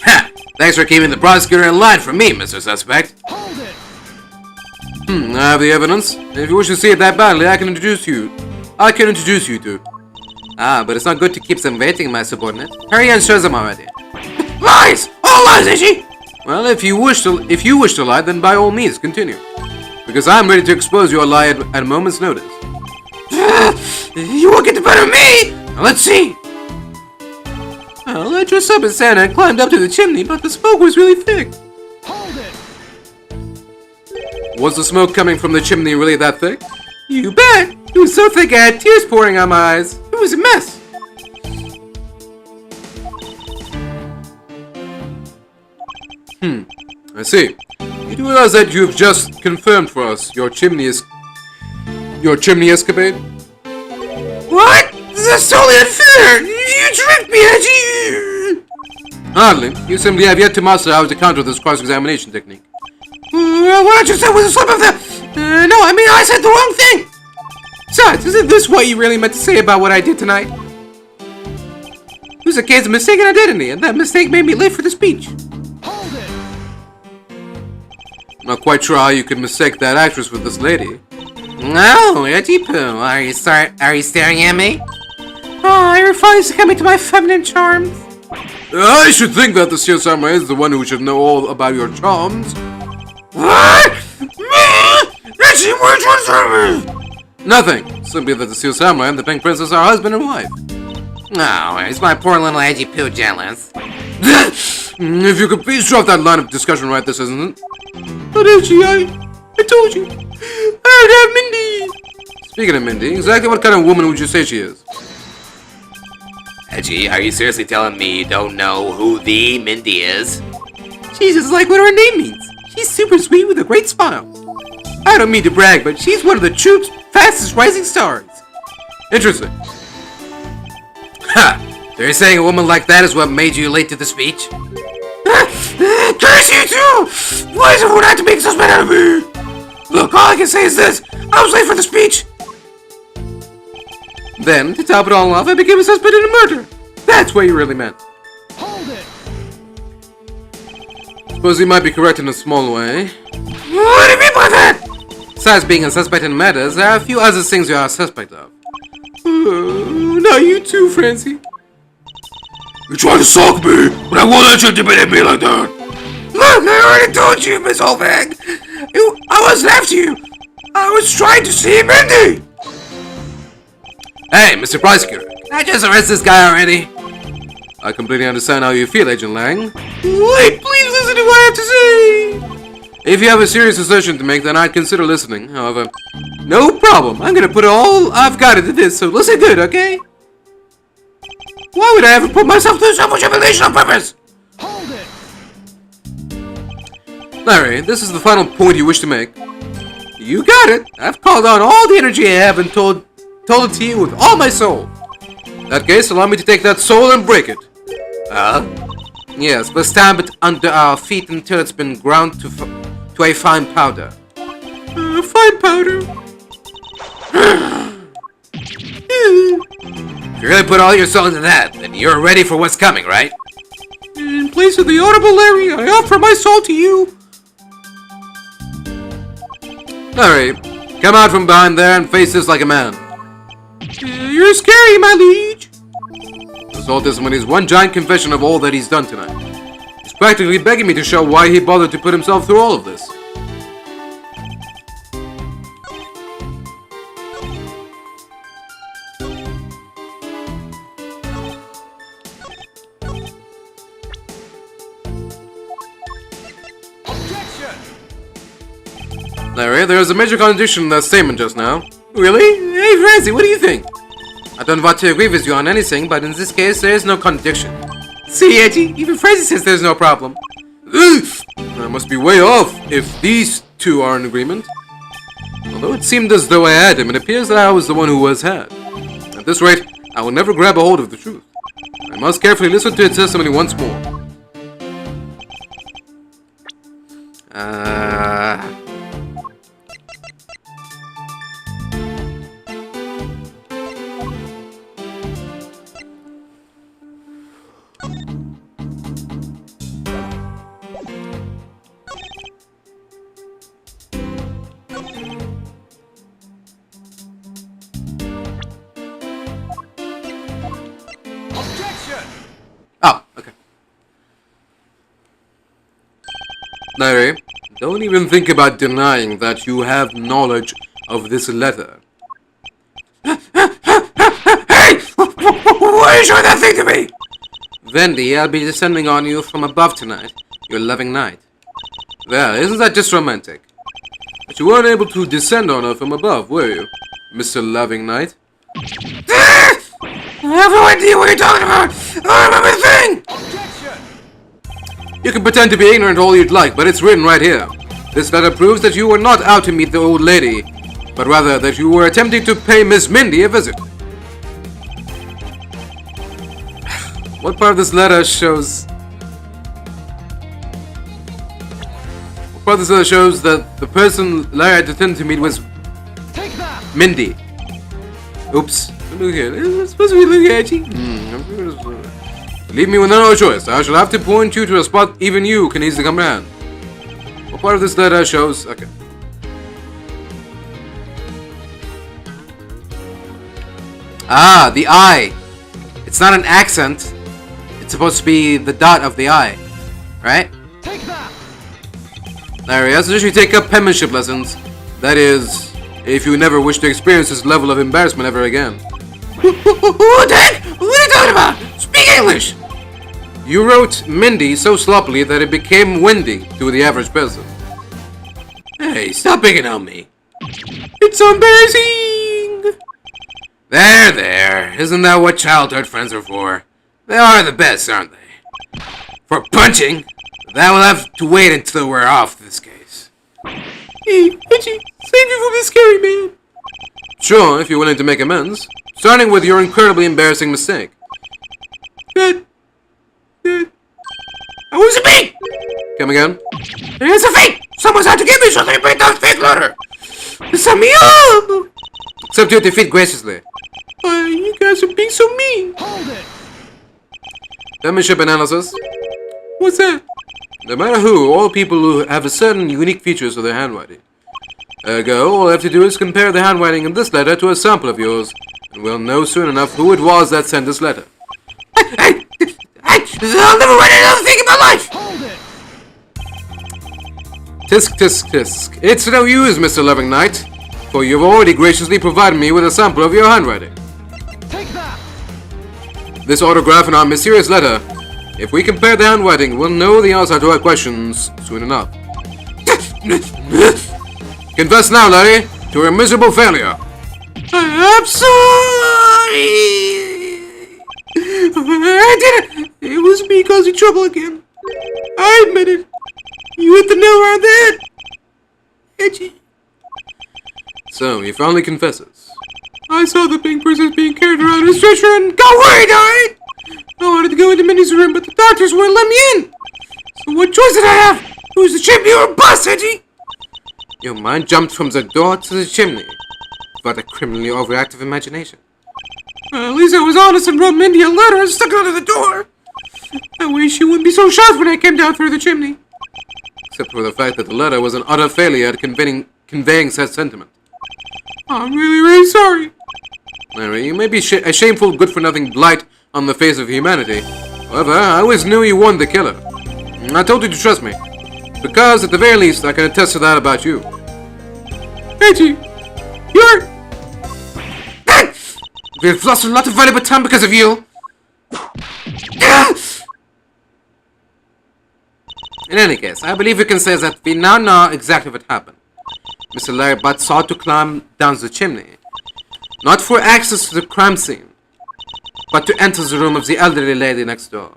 Ha! Thanks for keeping the prosecutor in line for me, Mr. Suspect. Hold it. I have the evidence. And if you wish to see it that badly, I can introduce you to. Ah, but it's not good to keep them waiting, my subordinate. Hurry and show them already. Lies! All lies, Edgy! Well, if you wish to lie, then by all means continue, because I'm ready to expose your lie at a moment's notice. You won't get the better of me! Now, let's see. Well, I dressed up as Santa and climbed up to the chimney, but the smoke was really thick. Hold it. Was the smoke coming from the chimney really that thick? You bet! It was so thick I had tears pouring out my eyes. It was a mess. I see. You do realize that you've just confirmed for us your chimney escapade? What? This is totally unfair! You tricked me, Edgy! Hardly. You simply have yet to master how to counter this cross-examination technique. What I just said was a slip of the... no, I mean, I said the wrong thing! Besides, isn't this what you really meant to say about what I did tonight? It was a case of mistaken identity, and that mistake made me late for the speech. Hold it. I'm not quite sure how you could mistake that actress with this lady. No, Edgy Poo, are you staring at me? Oh, I refuse to commit to my feminine charms. I should think that the Steel Samurai is the one who should know all about your charms. What? Me? Edgy, what you trying to me? Nothing. Simply that the Steel Samurai and the Pink Princess are husband and wife. No, is my poor little Edgy Poo jealous? If you could please drop that line of discussion right this isn't. But Edgy, I told you. I have Mindy. Speaking of Mindy, exactly what kind of woman would you say she is? Edgy, are you seriously telling me you don't know who the Mindy is? She's just like what her name means. She's super sweet with a great smile. I don't mean to brag, but she's one of the troops' fastest rising stars. Interesting. Ha! So you're saying a woman like that is what made you late to the speech? Curse you too! Why is everyone have to make such bad out of me? Look, all I can say is this. I was late for the speech. Then, to top it all off, I became a suspect in a murder. That's what you really meant. Hold it. Suppose you might be correct in a small way. What do you mean by that? Besides being a suspect in murders, there are a few other things you are a suspect of. Not you too, Francie. You trying to sulk me, but I won't let you intimidate me like that. Look, I already told you, Miss Olvag. I wasn't after you. I was trying to see Mindy. Hey, Mr. Prosecutor. Can I just arrest this guy already? I completely understand how you feel, Agent Lang. Wait, please listen to what I have to say. If you have a serious assertion to make, then I'd consider listening. However, No problem. I'm gonna put all I've got into this, so listen good, okay? Why would I ever put myself through so much humiliation on purpose? Hold it. Larry, this is the final point you wish to make. You got it. I've called on all the energy I have and told it to you with all my soul. In that case, allow me to take that soul and break it. Yes, we'll stamp it under our feet until it's been ground to a fine powder. Fine powder? If you really put all your soul into that, then you're ready for what's coming, right? In place of the Honorable Larry, I offer my soul to you. Larry, come out from behind there and face this like a man. You're scary, my liege. This whole testimony is one giant confession of all that he's done tonight. He's practically begging me to show why he bothered to put himself through all of this. Objection. Larry, there is a major contradiction in that statement just now. Really? Hey, Francie, what do you think? I don't want to agree with you on anything, but in this case, there is no contradiction. See, Edgy, even Francie says there's no problem. I must be way off if these two are in agreement. Although it seemed as though I had him, it appears that I was the one who was had. At this rate, I will never grab a hold of the truth. I must carefully listen to its testimony once more. Objection! Oh, okay. Larry, don't even think about denying that you have knowledge of this letter. Hey! Why are you showing that thing to me? Vendi, I'll be descending on you from above tonight, your loving knight. There, isn't that just romantic? But you weren't able to descend on her from above, were you, Mr. Loving Knight? I have no idea what you're talking about! I don't remember a thing! Objection! You can pretend to be ignorant all you'd like, but it's written right here. This letter proves that you were not out to meet the old lady, but rather that you were attempting to pay Miss Mindy a visit. What part of this letter shows... What part of this letter shows that the person Larry had intended to meet was Take that! Mindy? Oops. Look here. It's supposed to be Luke Edgy. Leave me with no choice. I shall have to point you to a spot even you can easily comprehend. What part of this letter shows... Okay. Ah, the I. It's not an accent. It's supposed to be the dot of the I. Right? Take that! Larry, I suggest you take up penmanship lessons. That is, if you never wish to experience this level of embarrassment ever again. What the heck? What are you talking about? Speak English! You wrote Mindy so sloppily that it became windy to the average person. Hey, stop picking on me. It's embarrassing! There. Isn't that what childhood friends are for? They are the best, aren't they? For punching, that will have to wait until we're off this case. Hey, Edgy, save you from this scary man. Sure, if you're willing to make amends. Starting with your incredibly embarrassing mistake. That... I was a fake! Come again? It's a fake! Someone's out to get me, so they bring down fake letter! Set me up! Accept your defeat graciously. You guys are being so mean. Hold it! Penmanship analysis. What's that? No matter who, all people who have a certain unique features of their handwriting. Ergo, all I have to do is compare the handwriting in this letter to a sample of yours, and we'll know soon enough who it was that sent this letter. I'll never write another thing in my life! Hold it! Tisk, tisk, tisk. It's no use, Mr. Loving Knight, for you've already graciously provided me with a sample of your handwriting. Take that! This autograph and our mysterious letter. If we compare the handwriting, we'll know the answer to our questions soon enough. Confess now, Larry, to your miserable failure. I'm sorry! I did it! It was me causing trouble again. I admit it. You hit the nail on the head. Edgy. So, he finally confesses. I saw the pink princess being carried around in a stretcher and got worried, alright? I wanted to go into Minnie's room, but the doctors wouldn't let me in. So what choice did I have? It was the chimney or bust, Edgy. Your mind jumped from the door to the chimney. But a criminally overactive imagination. At least I was honest and wrote Mindy a letter and stuck it under the door. That way she wouldn't be so shocked when I came down through the chimney. Except for the fact that the letter was an utter failure at conveying said sentiment. I'm really, really sorry. Larry, you may be a shameful, good-for-nothing blight on the face of humanity. However, I always knew you weren't the killer. I told you to trust me. Because, at the very least, I can attest to that about you. Edgy, you're... We've lost a lot of valuable time because of you. In any case, I believe we can say that we now know exactly what happened. Mr. Larry Butt sought to climb down the chimney. Not for access to the crime scene, but to enter the room of the elderly lady next door.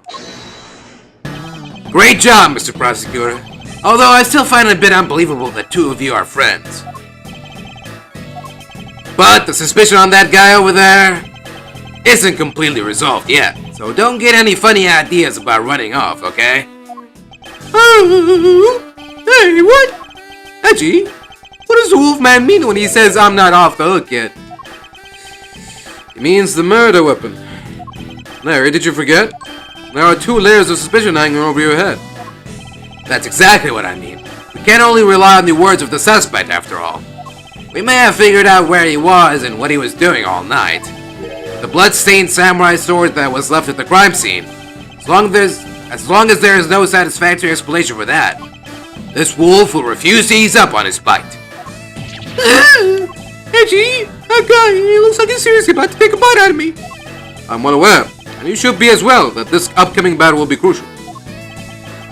Great job, Mr. Prosecutor. Although I still find it a bit unbelievable that two of you are friends. But the suspicion on that guy over there isn't completely resolved yet. So don't get any funny ideas about running off, okay? Hey, what? Edgy, what does the Wolfman mean when he says I'm not off the hook yet? It means the murder weapon. Larry, did you forget? There are 2 layers of suspicion hanging over your head. That's exactly what I mean. We can't only rely on the words of the suspect, after all. We may have figured out where he was and what he was doing all night. The blood-stained samurai sword that was left at the crime scene. As long as there is no satisfactory explanation for that, this wolf will refuse to ease up on his bite. Edgy, that guy, he looks like he's seriously about to take a bite out of me. I'm well aware, and you should be as well, that this upcoming battle will be crucial.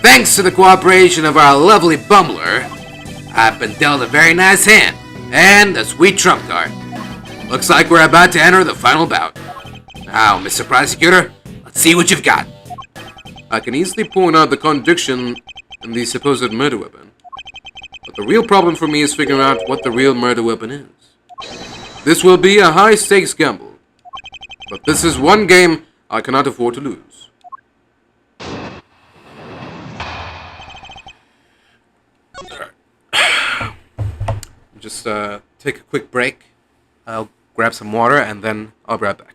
Thanks to the cooperation of our lovely bumbler, I've been dealt a very nice hand, and a sweet trump card. Looks like we're about to enter the final bout. Now, Mr. Prosecutor, let's see what you've got. I can easily point out the contradiction in the supposed murder weapon. But the real problem for me is figuring out what the real murder weapon is. This will be a high-stakes gamble. But this is one game I cannot afford to lose. Just take a quick break. I'll grab some water and then I'll be right back.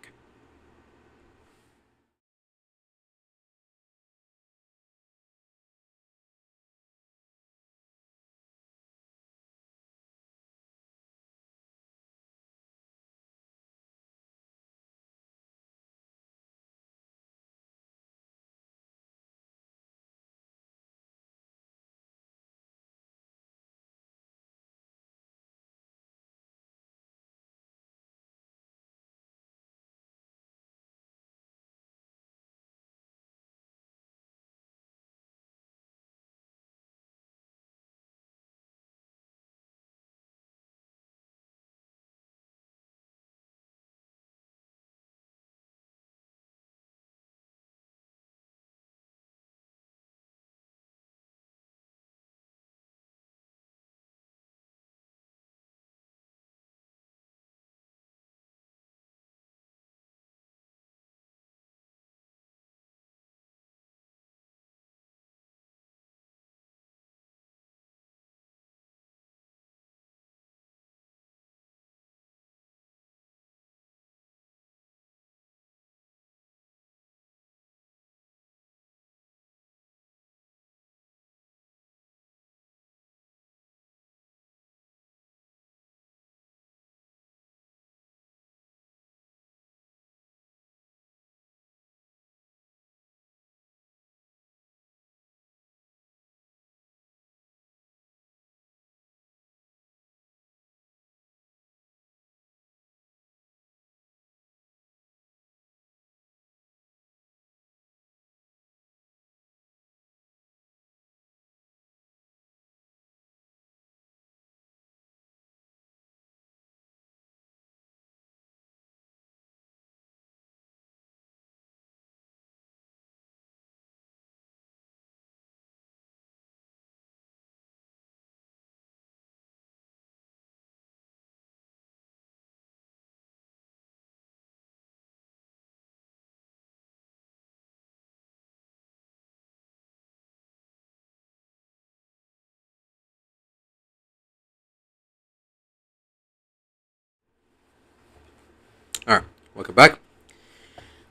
Alright, welcome back.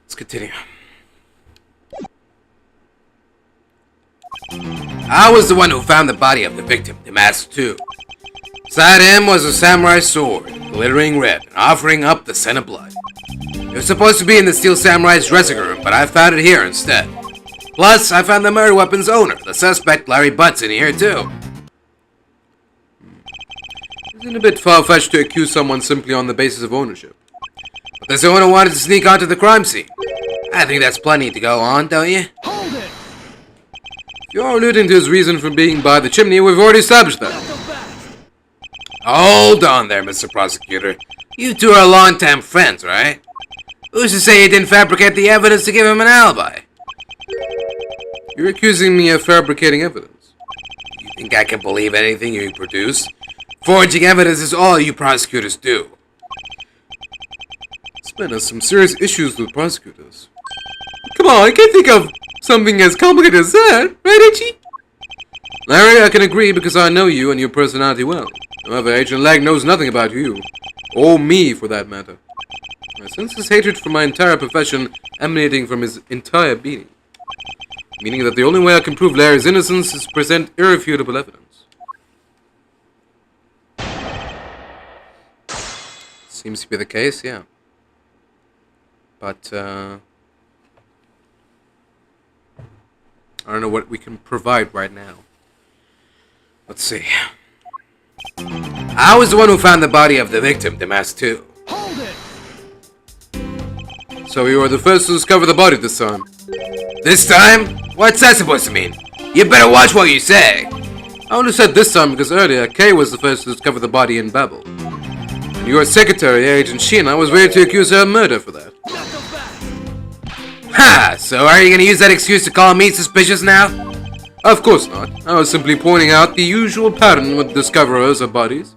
Let's continue. I was the one who found the body of the victim, the masked two. Beside him was a samurai sword, glittering red, and offering up the scent of blood. It was supposed to be in the Steel Samurai's dressing room, but I found it here instead. Plus, I found the murder weapon's owner, the suspect Larry Butts, in here too. Isn't it a bit far-fetched to accuse someone simply on the basis of ownership? But there's the one who wanted to sneak onto the crime scene. I think that's plenty to go on, don't you? Hold it! If you're alluding to his reason for being by the chimney, we've already established that. Hold on there, Mr. Prosecutor. You two are long-time friends, right? Who's to say you didn't fabricate the evidence to give him an alibi? You're accusing me of fabricating evidence. You think I can believe anything you produce? Forging evidence is all you prosecutors do. This man has some serious issues with prosecutors. Come on, I can't think of something as complicated as that, right, Itchy? Larry, I can agree because I know you and your personality well. However, Agent Lag knows nothing about you. Or me, for that matter. I sense his hatred for my entire profession emanating from his entire being. Meaning that the only way I can prove Larry's innocence is to present irrefutable evidence. Seems to be the case, yeah. But, I don't know what we can provide right now. Let's see. I was the one who found the body of the victim, Damas 2. Hold it! So you were the first to discover the body this time. This time? What's that supposed to mean? You better watch what you say. I only said this time because earlier, Kay was the first to discover the body in Babel. And your secretary, Agent Sheena, was ready to accuse her of murder for that. Ha! So are you gonna use that excuse to call me suspicious now? Of course not. I was simply pointing out the usual pattern with discoverers of bodies.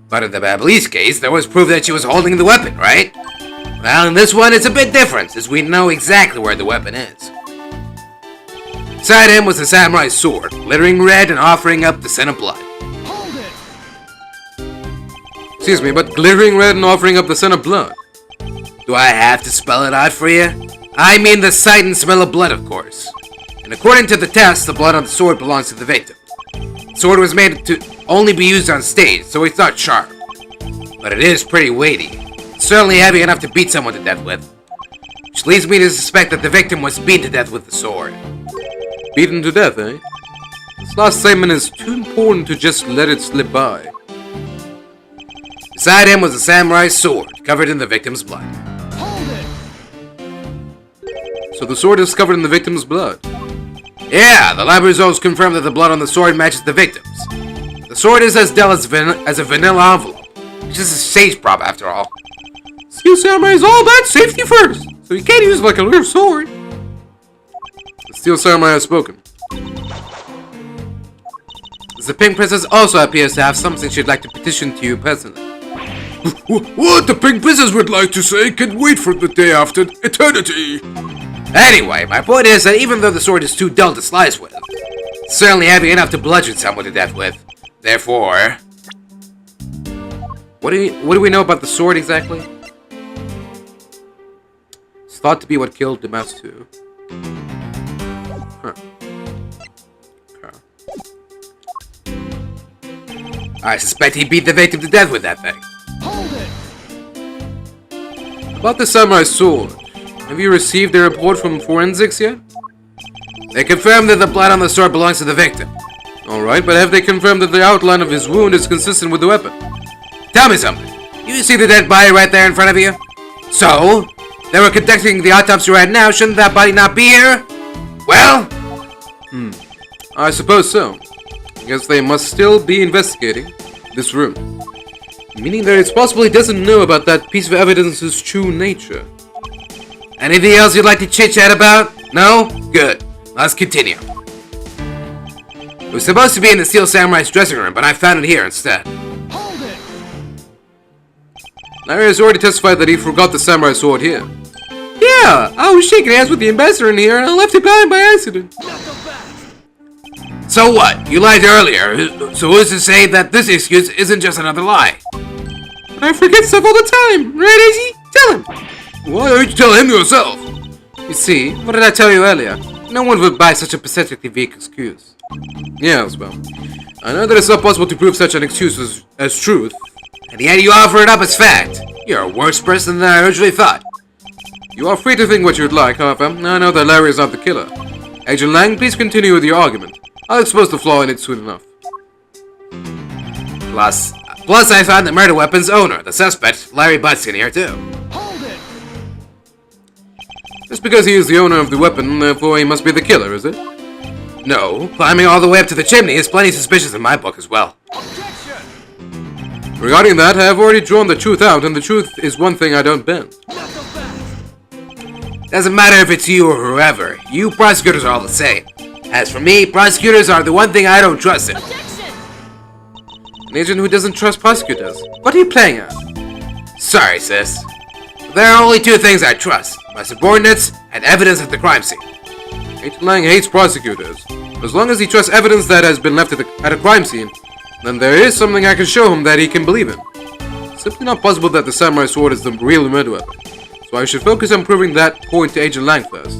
But in the Babylese case, there was proof that she was holding the weapon, right? Well, in this one, it's a bit different, since we know exactly where the weapon is. Beside him was a samurai sword, glittering red and offering up the scent of blood. Hold it! Excuse me, but glittering red and offering up the scent of blood. Do I have to spell it out for you? I mean the sight and smell of blood, of course. And according to the test, the blood on the sword belongs to the victim. The sword was made to only be used on stage, so it's not sharp. But it is pretty weighty. It's certainly heavy enough to beat someone to death with. Which leads me to suspect that the victim was beaten to death with the sword. Beaten to death, eh? This last statement is too important to just let it slip by. Beside him was a samurai sword, covered in the victim's blood. Hold it! So the sword is covered in the victim's blood. Yeah, the lab results confirm that the blood on the sword matches the victim's. The sword is as dull as a vanilla envelope. It's just a stage prop after all. Steel Samurai is all about safety first, so you can't use it like a real sword. The Steel Samurai has spoken. The Pink Princess also appears to have something she'd like to petition to you personally. What the Pink Princess would like to say can wait for the day after eternity. Anyway, my point is that even though the sword is too dull to slice with, it's certainly heavy enough to bludgeon someone to death with. Therefore... What do we know about the sword exactly? It's thought to be what killed Damas 2. Huh. Okay. I suspect he beat the victim to death with that thing. Hold it! About the samurai sword, have you received a report from forensics yet? They confirmed that the blood on the sword belongs to the victim. Alright, but have they confirmed that the outline of his wound is consistent with the weapon? Tell me something. You see the dead body right there in front of you? So, they were conducting the autopsy right now. Shouldn't that body not be here? Well? I suppose so. I guess they must still be investigating this room. Meaning that it's possible he doesn't know about that piece of evidence's true nature. Anything else you'd like to chit-chat about? No? Good. Let's continue. It was supposed to be in the Steel Samurai's dressing room, but I found it here instead. Hold it! Larry has already testified that he forgot the samurai sword here. Yeah, I was shaking hands with the ambassador in here and I left it behind by accident. So what? You lied earlier, so who's to say that this excuse isn't just another lie? But I forget stuff all the time, right, Izzy? Tell him. Why don't you tell him yourself? You see, what did I tell you earlier? No one would buy such a pathetically weak excuse. Yes, well, I know that it's not possible to prove such an excuse as truth. And yet you offer it up as fact. You're a worse person than I originally thought. You are free to think what you'd like, however. I know that Larry is not the killer. Agent Lang, please continue with your argument. I'll expose the flaw in it soon enough. Plus I found the murder weapon's owner, the suspect, Larry Butts, in here too. Hold it! Just because he is the owner of the weapon, therefore he must be the killer, is it? No, climbing all the way up to the chimney is plenty suspicious in my book as well. Objection! Regarding that, I have already drawn the truth out, and the truth is one thing I don't bend. Not so fast! Doesn't matter if it's you or whoever, you prosecutors are all the same. As for me, prosecutors are the one thing I don't trust in. An agent who doesn't trust prosecutors. What are you playing at? Sorry, sis. There are only two things I trust. My subordinates and evidence at the crime scene. Agent Lang hates prosecutors. As long as he trusts evidence that has been left at a crime scene, then there is something I can show him that he can believe in. It's simply not possible that the samurai sword is the real murder weapon. So I should focus on proving that point to Agent Lang first.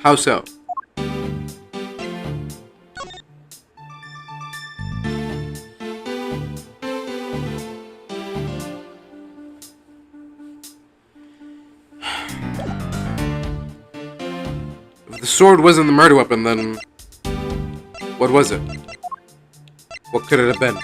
How so? If the sword wasn't the murder weapon, then what was it? What could it have been?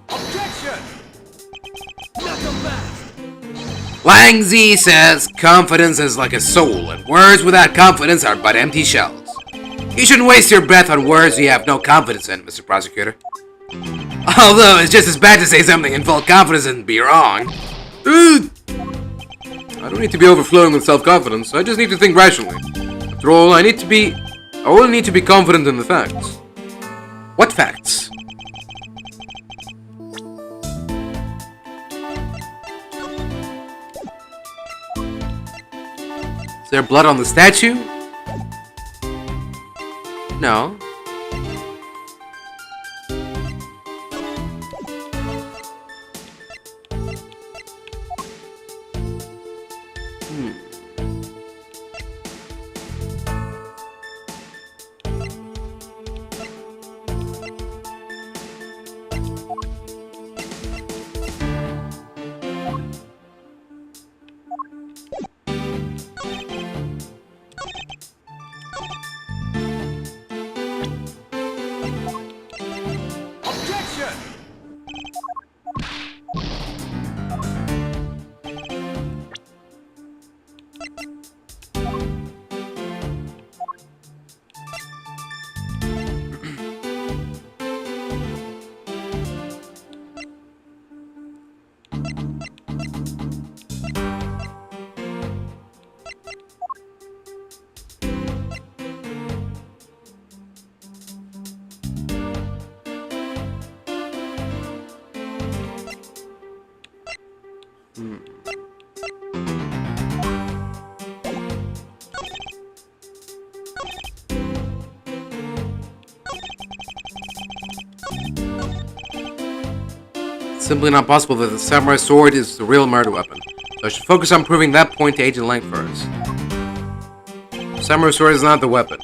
Objection! Knuckle fast! Lang Zi says confidence is like a soul, and words without confidence are but empty shells. You shouldn't waste your breath on words you have no confidence in, Mr. Prosecutor. Although it's just as bad to say something in full confidence and be wrong. I don't need to be overflowing with self-confidence. I just need to think rationally. After all, I only need to be confident in the facts. What facts? Is there blood on the statue? No. Objection! It's simply not possible that the samurai sword is the real murder weapon. So I should focus on proving that point to Agent Lang first. The samurai sword is not the weapon.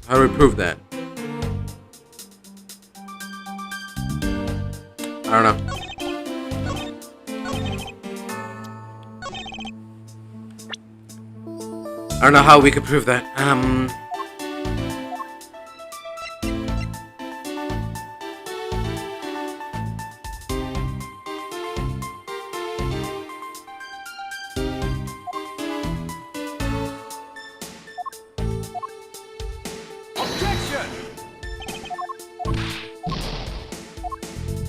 How do we prove that? I don't know. I don't know how we could prove that. Objection!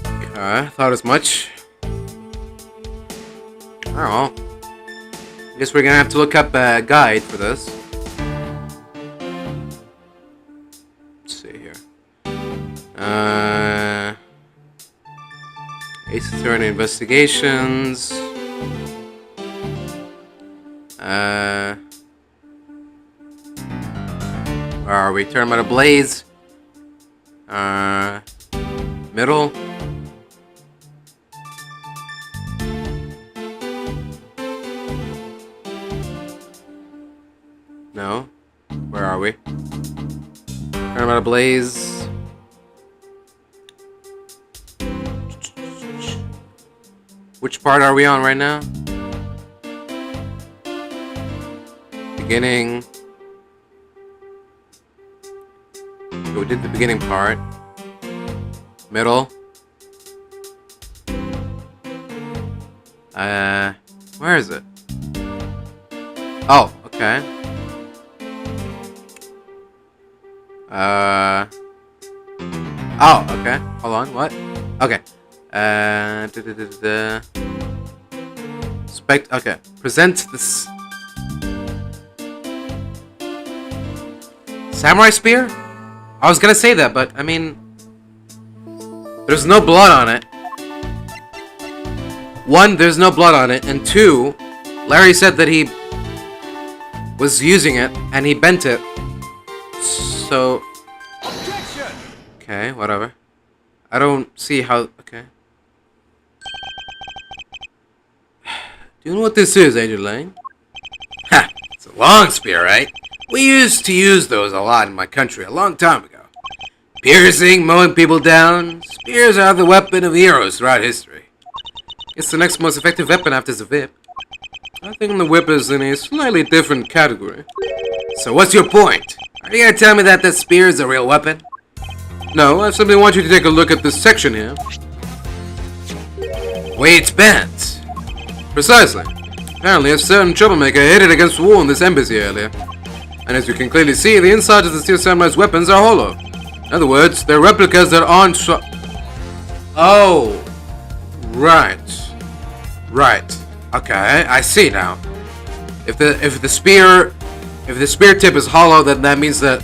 Okay, thought as much. Oh, guess we're gonna have to look up a guide for this. Let's see here. Ace Attorney Investigations. Where are we? Tournament of Blaze. Middle. No. Where are we? Tournament of Blaze. Which part are we on right now? Beginning. So we did the beginning part. Middle. Where is it? Oh, okay. Oh, okay. Hold on, what? Okay. Okay. Present this. Samurai spear? I was gonna say that, but I mean, there's no blood on it. One, there's no blood on it, and two, Larry said that he was using it and he bent it. So, Objection! okay, whatever. I don't see how. Okay. Do you know what this is, Agent Lang? Ha! It's a long spear, right? We used to use those a lot in my country a long time ago. Piercing, mowing people down, spears are the weapon of heroes throughout history. It's the next most effective weapon after the whip. I think the whip is in a slightly different category. So what's your point? Are you gonna tell me that the spear is a real weapon? No, I simply want you to take a look at this section here. Way it's bent. Precisely. Apparently, a certain troublemaker hit it against the wall in this embassy earlier. And as you can clearly see, the insides of the Steel Samurai's weapons are hollow. In other words, they're replicas that aren't Oh, right. Right. Okay, I see now. If the spear tip is hollow, then that means that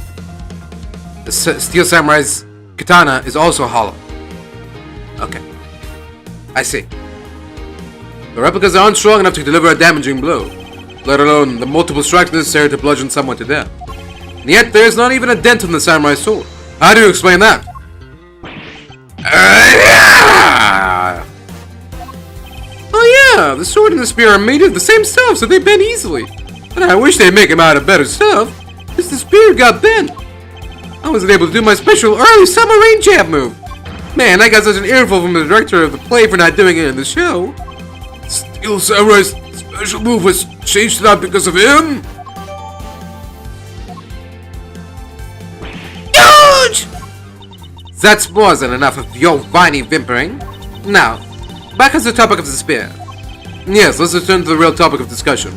the Steel Samurai's katana is also hollow. Okay, I see. The replicas aren't strong enough to deliver a damaging blow, let alone the multiple strikes necessary to bludgeon someone to death. And yet, there's not even a dent on the samurai sword. How do you explain that? Oh yeah, the sword and the spear are made of the same stuff, so they bend easily. But I wish they'd make them out of better stuff, because the spear got bent. I wasn't able to do my special early summer rain jab move. Man, I got such an earful from the director of the play for not doing it in the show. Steel Samurai's special move was changed not because of him. Huge! That's more than enough of your whiny whimpering. Now, back to the topic of the spear. Yes, let's return to the real topic of discussion.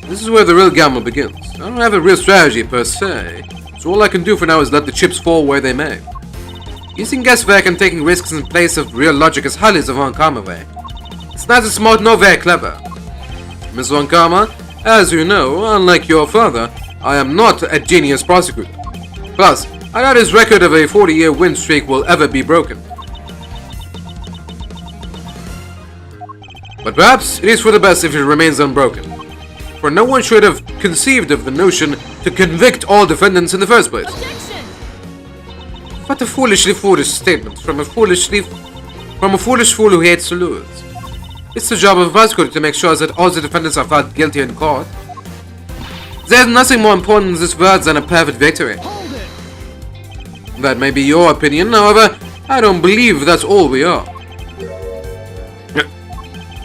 This is where the real gamble begins. I don't have a real strategy per se, so all I can do for now is let the chips fall where they may. Using guesswork and taking risks in place of real logic is highly the Von Karma way. It's neither smart nor very clever. Miss Von Karma, as you know, unlike your father, I am not a genius prosecutor. Plus, I doubt his record of a 40-year win streak will ever be broken. But perhaps it is for the best if it remains unbroken. For no one should have conceived of the notion to convict all defendants in the first place. Objection! What a foolish statement from a foolish fool who hates to lose. It's the job of a prosecutor to make sure that all the defendants are found guilty in court. There's nothing more important in this world than a perfect victory. Hold it! That may be your opinion, however, I don't believe that's all we are.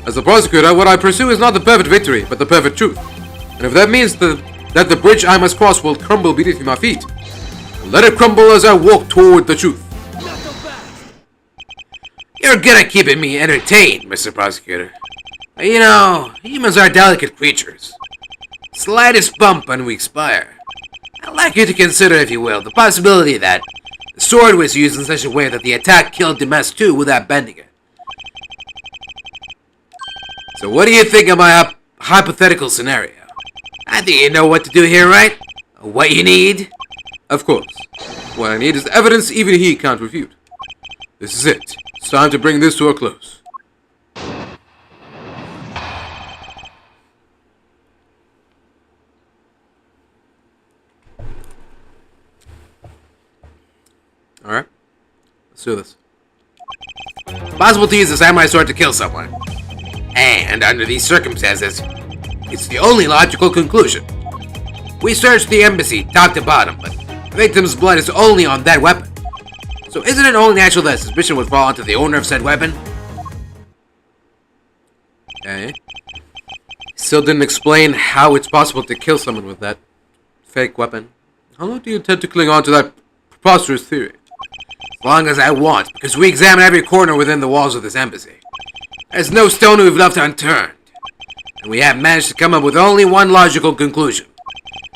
As a prosecutor, what I pursue is not the perfect victory, but the perfect truth. And if that means that the bridge I must cross will crumble beneath my feet, let it crumble as I walk toward the truth. Not so fast! You're good at keeping me entertained, Mr. Prosecutor. You know, humans are delicate creatures. Slightest bump and we expire. I'd like you to consider, if you will, the possibility that the sword was used in such a way that the attack killed Demes 2 without bending it. So what do you think of my hypothetical scenario? I think you know what to do here, right? What you need? Of course. What I need is evidence even he can't refute. This is it. It's time to bring this to a close. Alright. Let's do this. It's possible to use the samurai sword to kill someone. And under these circumstances, it's the only logical conclusion. We searched the embassy top to bottom, but the victim's blood is only on that weapon. So isn't it only natural that suspicion would fall onto the owner of said weapon? Okay. Still didn't explain how it's possible to kill someone with that fake weapon. How long do you intend to cling on to that preposterous theory? As long as I want, because we examine every corner within the walls of this embassy. There's no stone we've left unturned. And we have managed to come up with only one logical conclusion.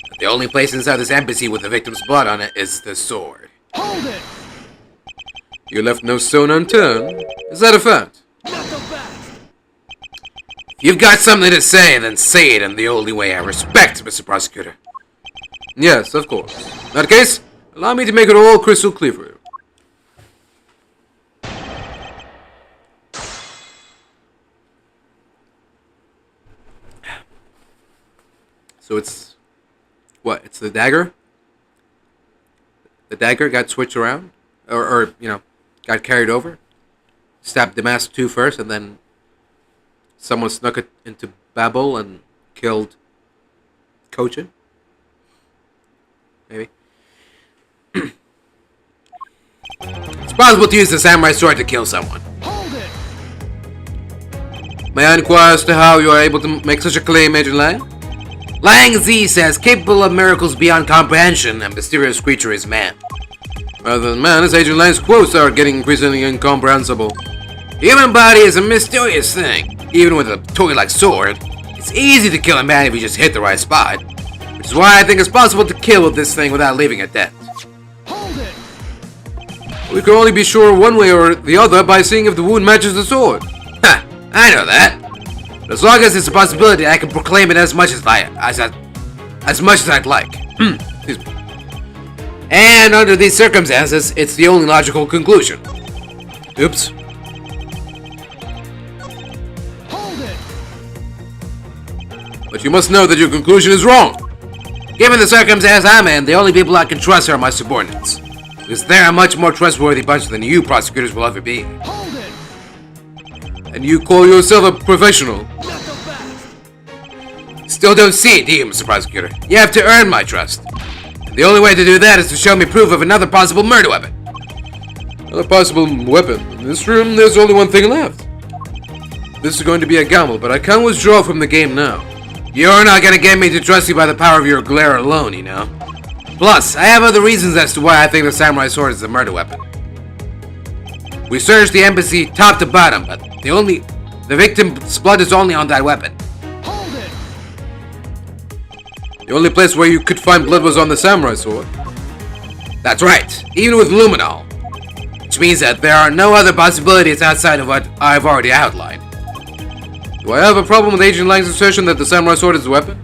That the only place inside this embassy with the victim's blood on it is the sword. Hold it! You left no stone unturned. Is that a fact? Not so fast! If you've got something to say, then say it in the only way I respect, Mr. Prosecutor. Yes, of course. In that case, Allow me to make it all crystal clear for you. So it's... what? It's the dagger? The dagger got switched around? Or you know, got carried over? Stabbed Damask 2 first, and then someone snuck it into Babel and killed Kochin? Maybe. It's possible to use the samurai sword to kill someone. Hold it! May I inquire as to how you are able to make such a claim, Agent Lang? Lang Z says, capable of miracles beyond comprehension, and mysterious creature is man. Rather than man, as Agent Lang's quotes are getting increasingly incomprehensible. The human body is a mysterious thing. Even with a toy-like sword, it's easy to kill a man if you just hit the right spot. Which is why I think it's possible to kill with this thing without leaving it dead. Hold it! We can only be sure one way or the other by seeing if the wound matches the sword. Ha! I know that. But as long as it's a possibility, I can proclaim it as much as I'd like. Excuse me. And under these circumstances, it's the only logical conclusion. Oops. Hold it! But you must know that your conclusion is wrong. Given the circumstance I'm in, the only people I can trust are my subordinates. Because they're a much more trustworthy bunch than you prosecutors will ever be. Hold it! And you call yourself a professional. Not so fast! Still don't see it, do you, Mr. Prosecutor? You have to earn my trust. And the only way to do that is to show me proof of another possible murder weapon. Another possible weapon. In this room, there's only one thing left. This is going to be a gamble, but I can't withdraw from the game now. You're not gonna get me to trust you by the power of your glare alone, you know? Plus, I have other reasons as to why I think the samurai sword is a murder weapon. We searched the embassy top to bottom, but the victim's blood is only on that weapon. Hold it! The only place where you could find blood was on the samurai sword. That's right, even with luminol. Which means that there are no other possibilities outside of what I've already outlined. Do I have a problem with Agent Lang's assertion that the samurai sword is a weapon?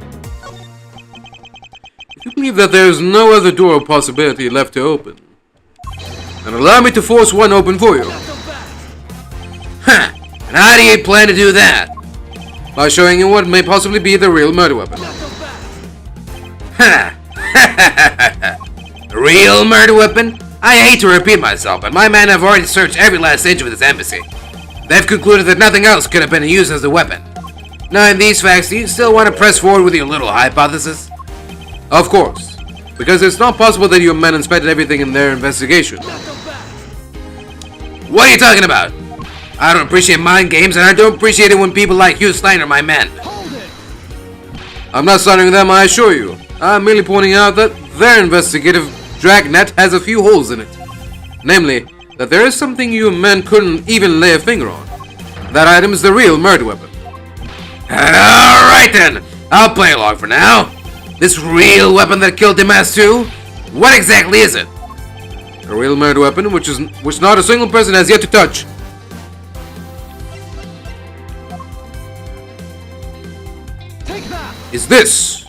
If you believe that there is no other door of possibility left to open, then allow me to force one open for you. Not so fast! Huh, and how do you plan to do that? By showing you what may possibly be the real murder weapon. Not so fast! Ha! Real murder weapon? I hate to repeat myself, but my men have already searched every last inch of this embassy. They've concluded that nothing else could have been used as a weapon. Knowing these facts, do you still want to press forward with your little hypothesis? Of course, because it's not possible that your men inspected everything in their investigation. Not so fast! What are you talking about? I don't appreciate mind games, and I don't appreciate it when people like you slander my men. Hold it! I'm not slandering them, I assure you. I'm merely pointing out that their investigative dragnet has a few holes in it. Namely, that there is something you men couldn't even lay a finger on. That item is the real murder weapon. Alright then, I'll play along for now. This real weapon that killed Damask 2? What exactly is it? A real murder weapon which not a single person has yet to touch. Take that! Is this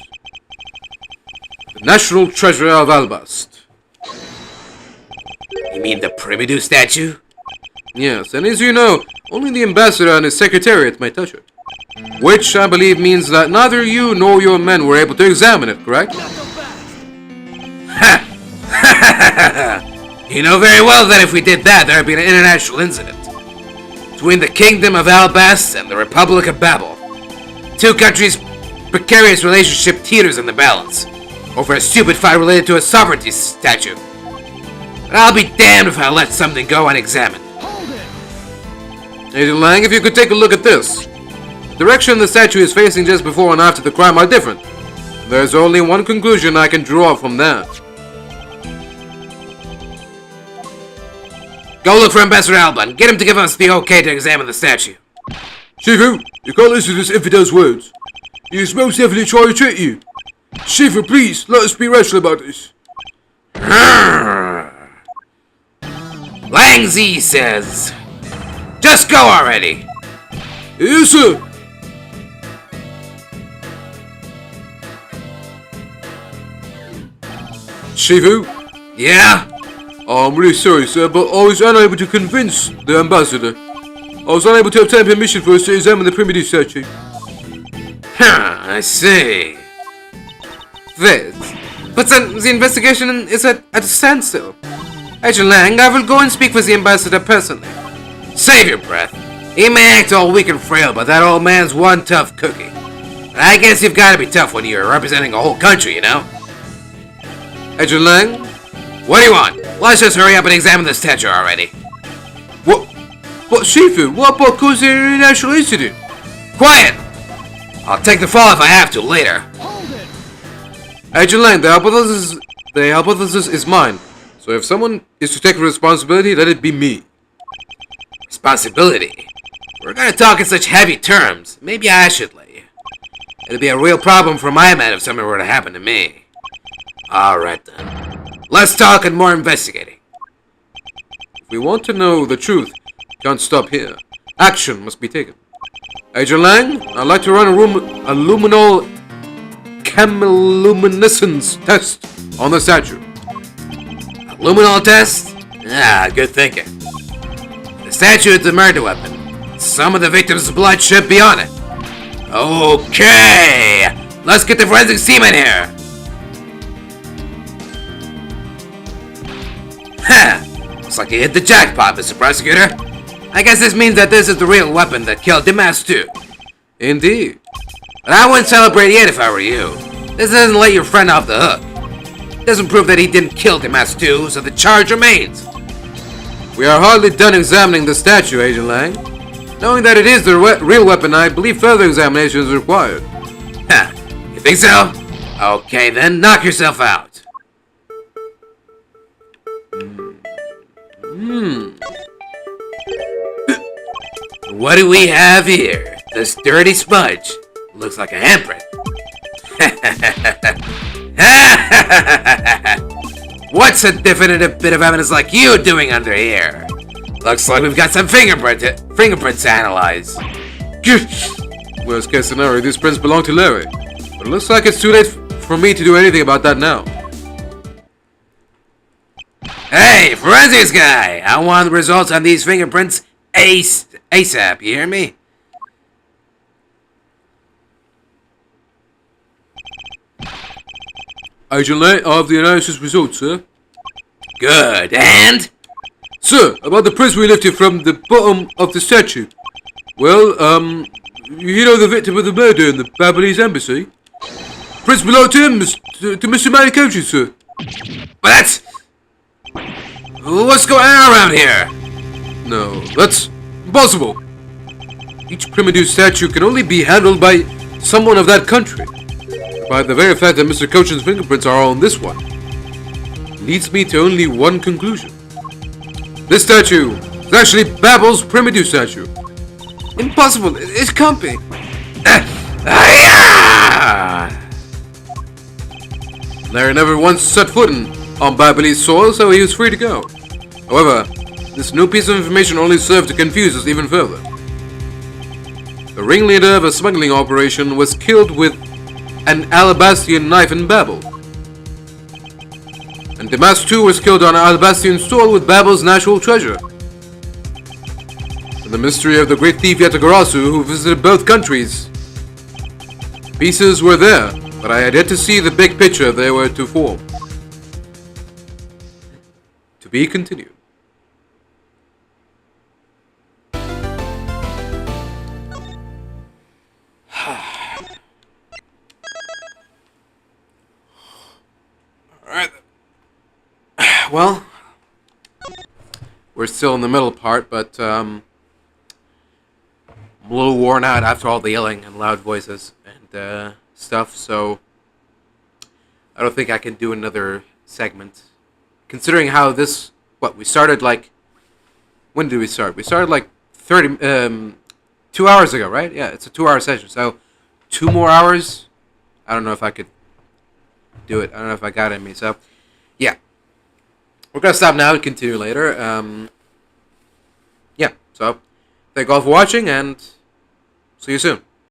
the National Treasure of Albast? You mean the Primidu statue? Yes, and as you know, only the ambassador and his secretariat may touch it. Which, I believe, means that neither you nor your men were able to examine it, correct? Not so fast! Ha! You know very well that if we did that, there would be an international incident. Between the Kingdom of Albast and the Republic of Babel. Two countries' precarious relationship teeters in the balance. Over a stupid fight related to a sovereignty statue. But I'll be damned if I let something go unexamined. Hold it! Agent Lang, if you could take a look at this. The direction the statue is facing just before and after the crime are different. There's only one conclusion I can draw from that. Go look for Ambassador Alba and get him to give us the okay to examine the statue. Shifu, you can't listen to this infidel's words. He is most definitely trying to trick you. Shifu, please, let us be rational about this. Lang Z says, just go already. Yes, sir. Shifu, Yeah? I'm really sorry, sir, but I was unable to convince the ambassador. I was unable to obtain permission for us to examine the primitive statue. Huh, I see. This. But then the investigation is at a standstill. Agent Lang, I will go and speak with the ambassador personally. Save your breath. He may act all weak and frail, but that old man's one tough cookie. And I guess you've got to be tough when you're representing a whole country, you know? Agent Lang? What do you want? Let's just hurry up and examine the statue already. But Shifu, what about causing an international incident? Quiet! I'll take the fall if I have to later. Hold it! Agent Lang, the hypothesis is mine. So if someone is to take responsibility, let it be me. Responsibility? We're gonna talk in such heavy terms. Maybe I should let you. It'll be a real problem for my men if something were to happen to me. Alright then. Less talk and more investigating. If we want to know the truth, can't stop here. Action must be taken. Agent Lang, I'd like to run a luminol chemiluminescence test on the statue. A luminol test? Ah, good thinking. The statue is a murder weapon. Some of the victims' blood should be on it. Okay! Let's get the forensic team in here! Ha! Looks like you hit the jackpot, Mr. Prosecutor. I guess this means that this is the real weapon that killed Dimas too. Indeed. But I wouldn't celebrate yet if I were you. This doesn't let your friend off the hook. It doesn't prove that he didn't kill Dimas too, so the charge remains. We are hardly done examining the statue, Agent Lang. Knowing that it is the real weapon, I believe further examination is required. Ha! You think so? Okay then, knock yourself out. What do we have here? This dirty smudge. Looks like a handprint. What's a definitive bit of evidence like you doing under here? Looks like we've got some fingerprints to analyze. Worst case scenario, these prints belong to Larry. But it looks like it's too late for me to do anything about that now. Hey, forensics guy! I want the results on these fingerprints ASAP, you hear me? Agent Lang, I have the analysis results, sir. Good, and? Sir, about the prints we lifted from the bottom of the statue. Well, you know the victim of the murder in the Balinese embassy? Prints belong to him, to Mr. Manikochi, sir. But that's... What's going on around here? No, that's impossible. Each primitive statue can only be handled by someone of that country. By the very fact that Mr. Cochin's fingerprints are on this one, leads me to only one conclusion. This statue is actually Babel's primitive statue. Impossible. It can't be. Larry never once set foot on Balinese soil, so he was free to go. However, this new piece of information only served to confuse us even further. The ringleader of a smuggling operation was killed with an Alabastian knife in Babel. And Dimas too was killed on an Alabastian stole with Babel's natural treasure. And the mystery of the great thief Yatagarasu who visited both countries. Pieces were there, but I had yet to see the big picture they were to form. To be continued. Alright. Well, we're still in the middle part, but I'm a little worn out after all the yelling and loud voices and stuff, so I don't think I can do another segment. Considering how this, we started like, when did we start? We started like 2 hours ago, right? Yeah, it's a 2-hour session, so 2 more hours, I don't know if I could do it. I don't know if I got it in me, so yeah. We're going to stop now and continue later. Yeah, so thank you all for watching, and see you soon.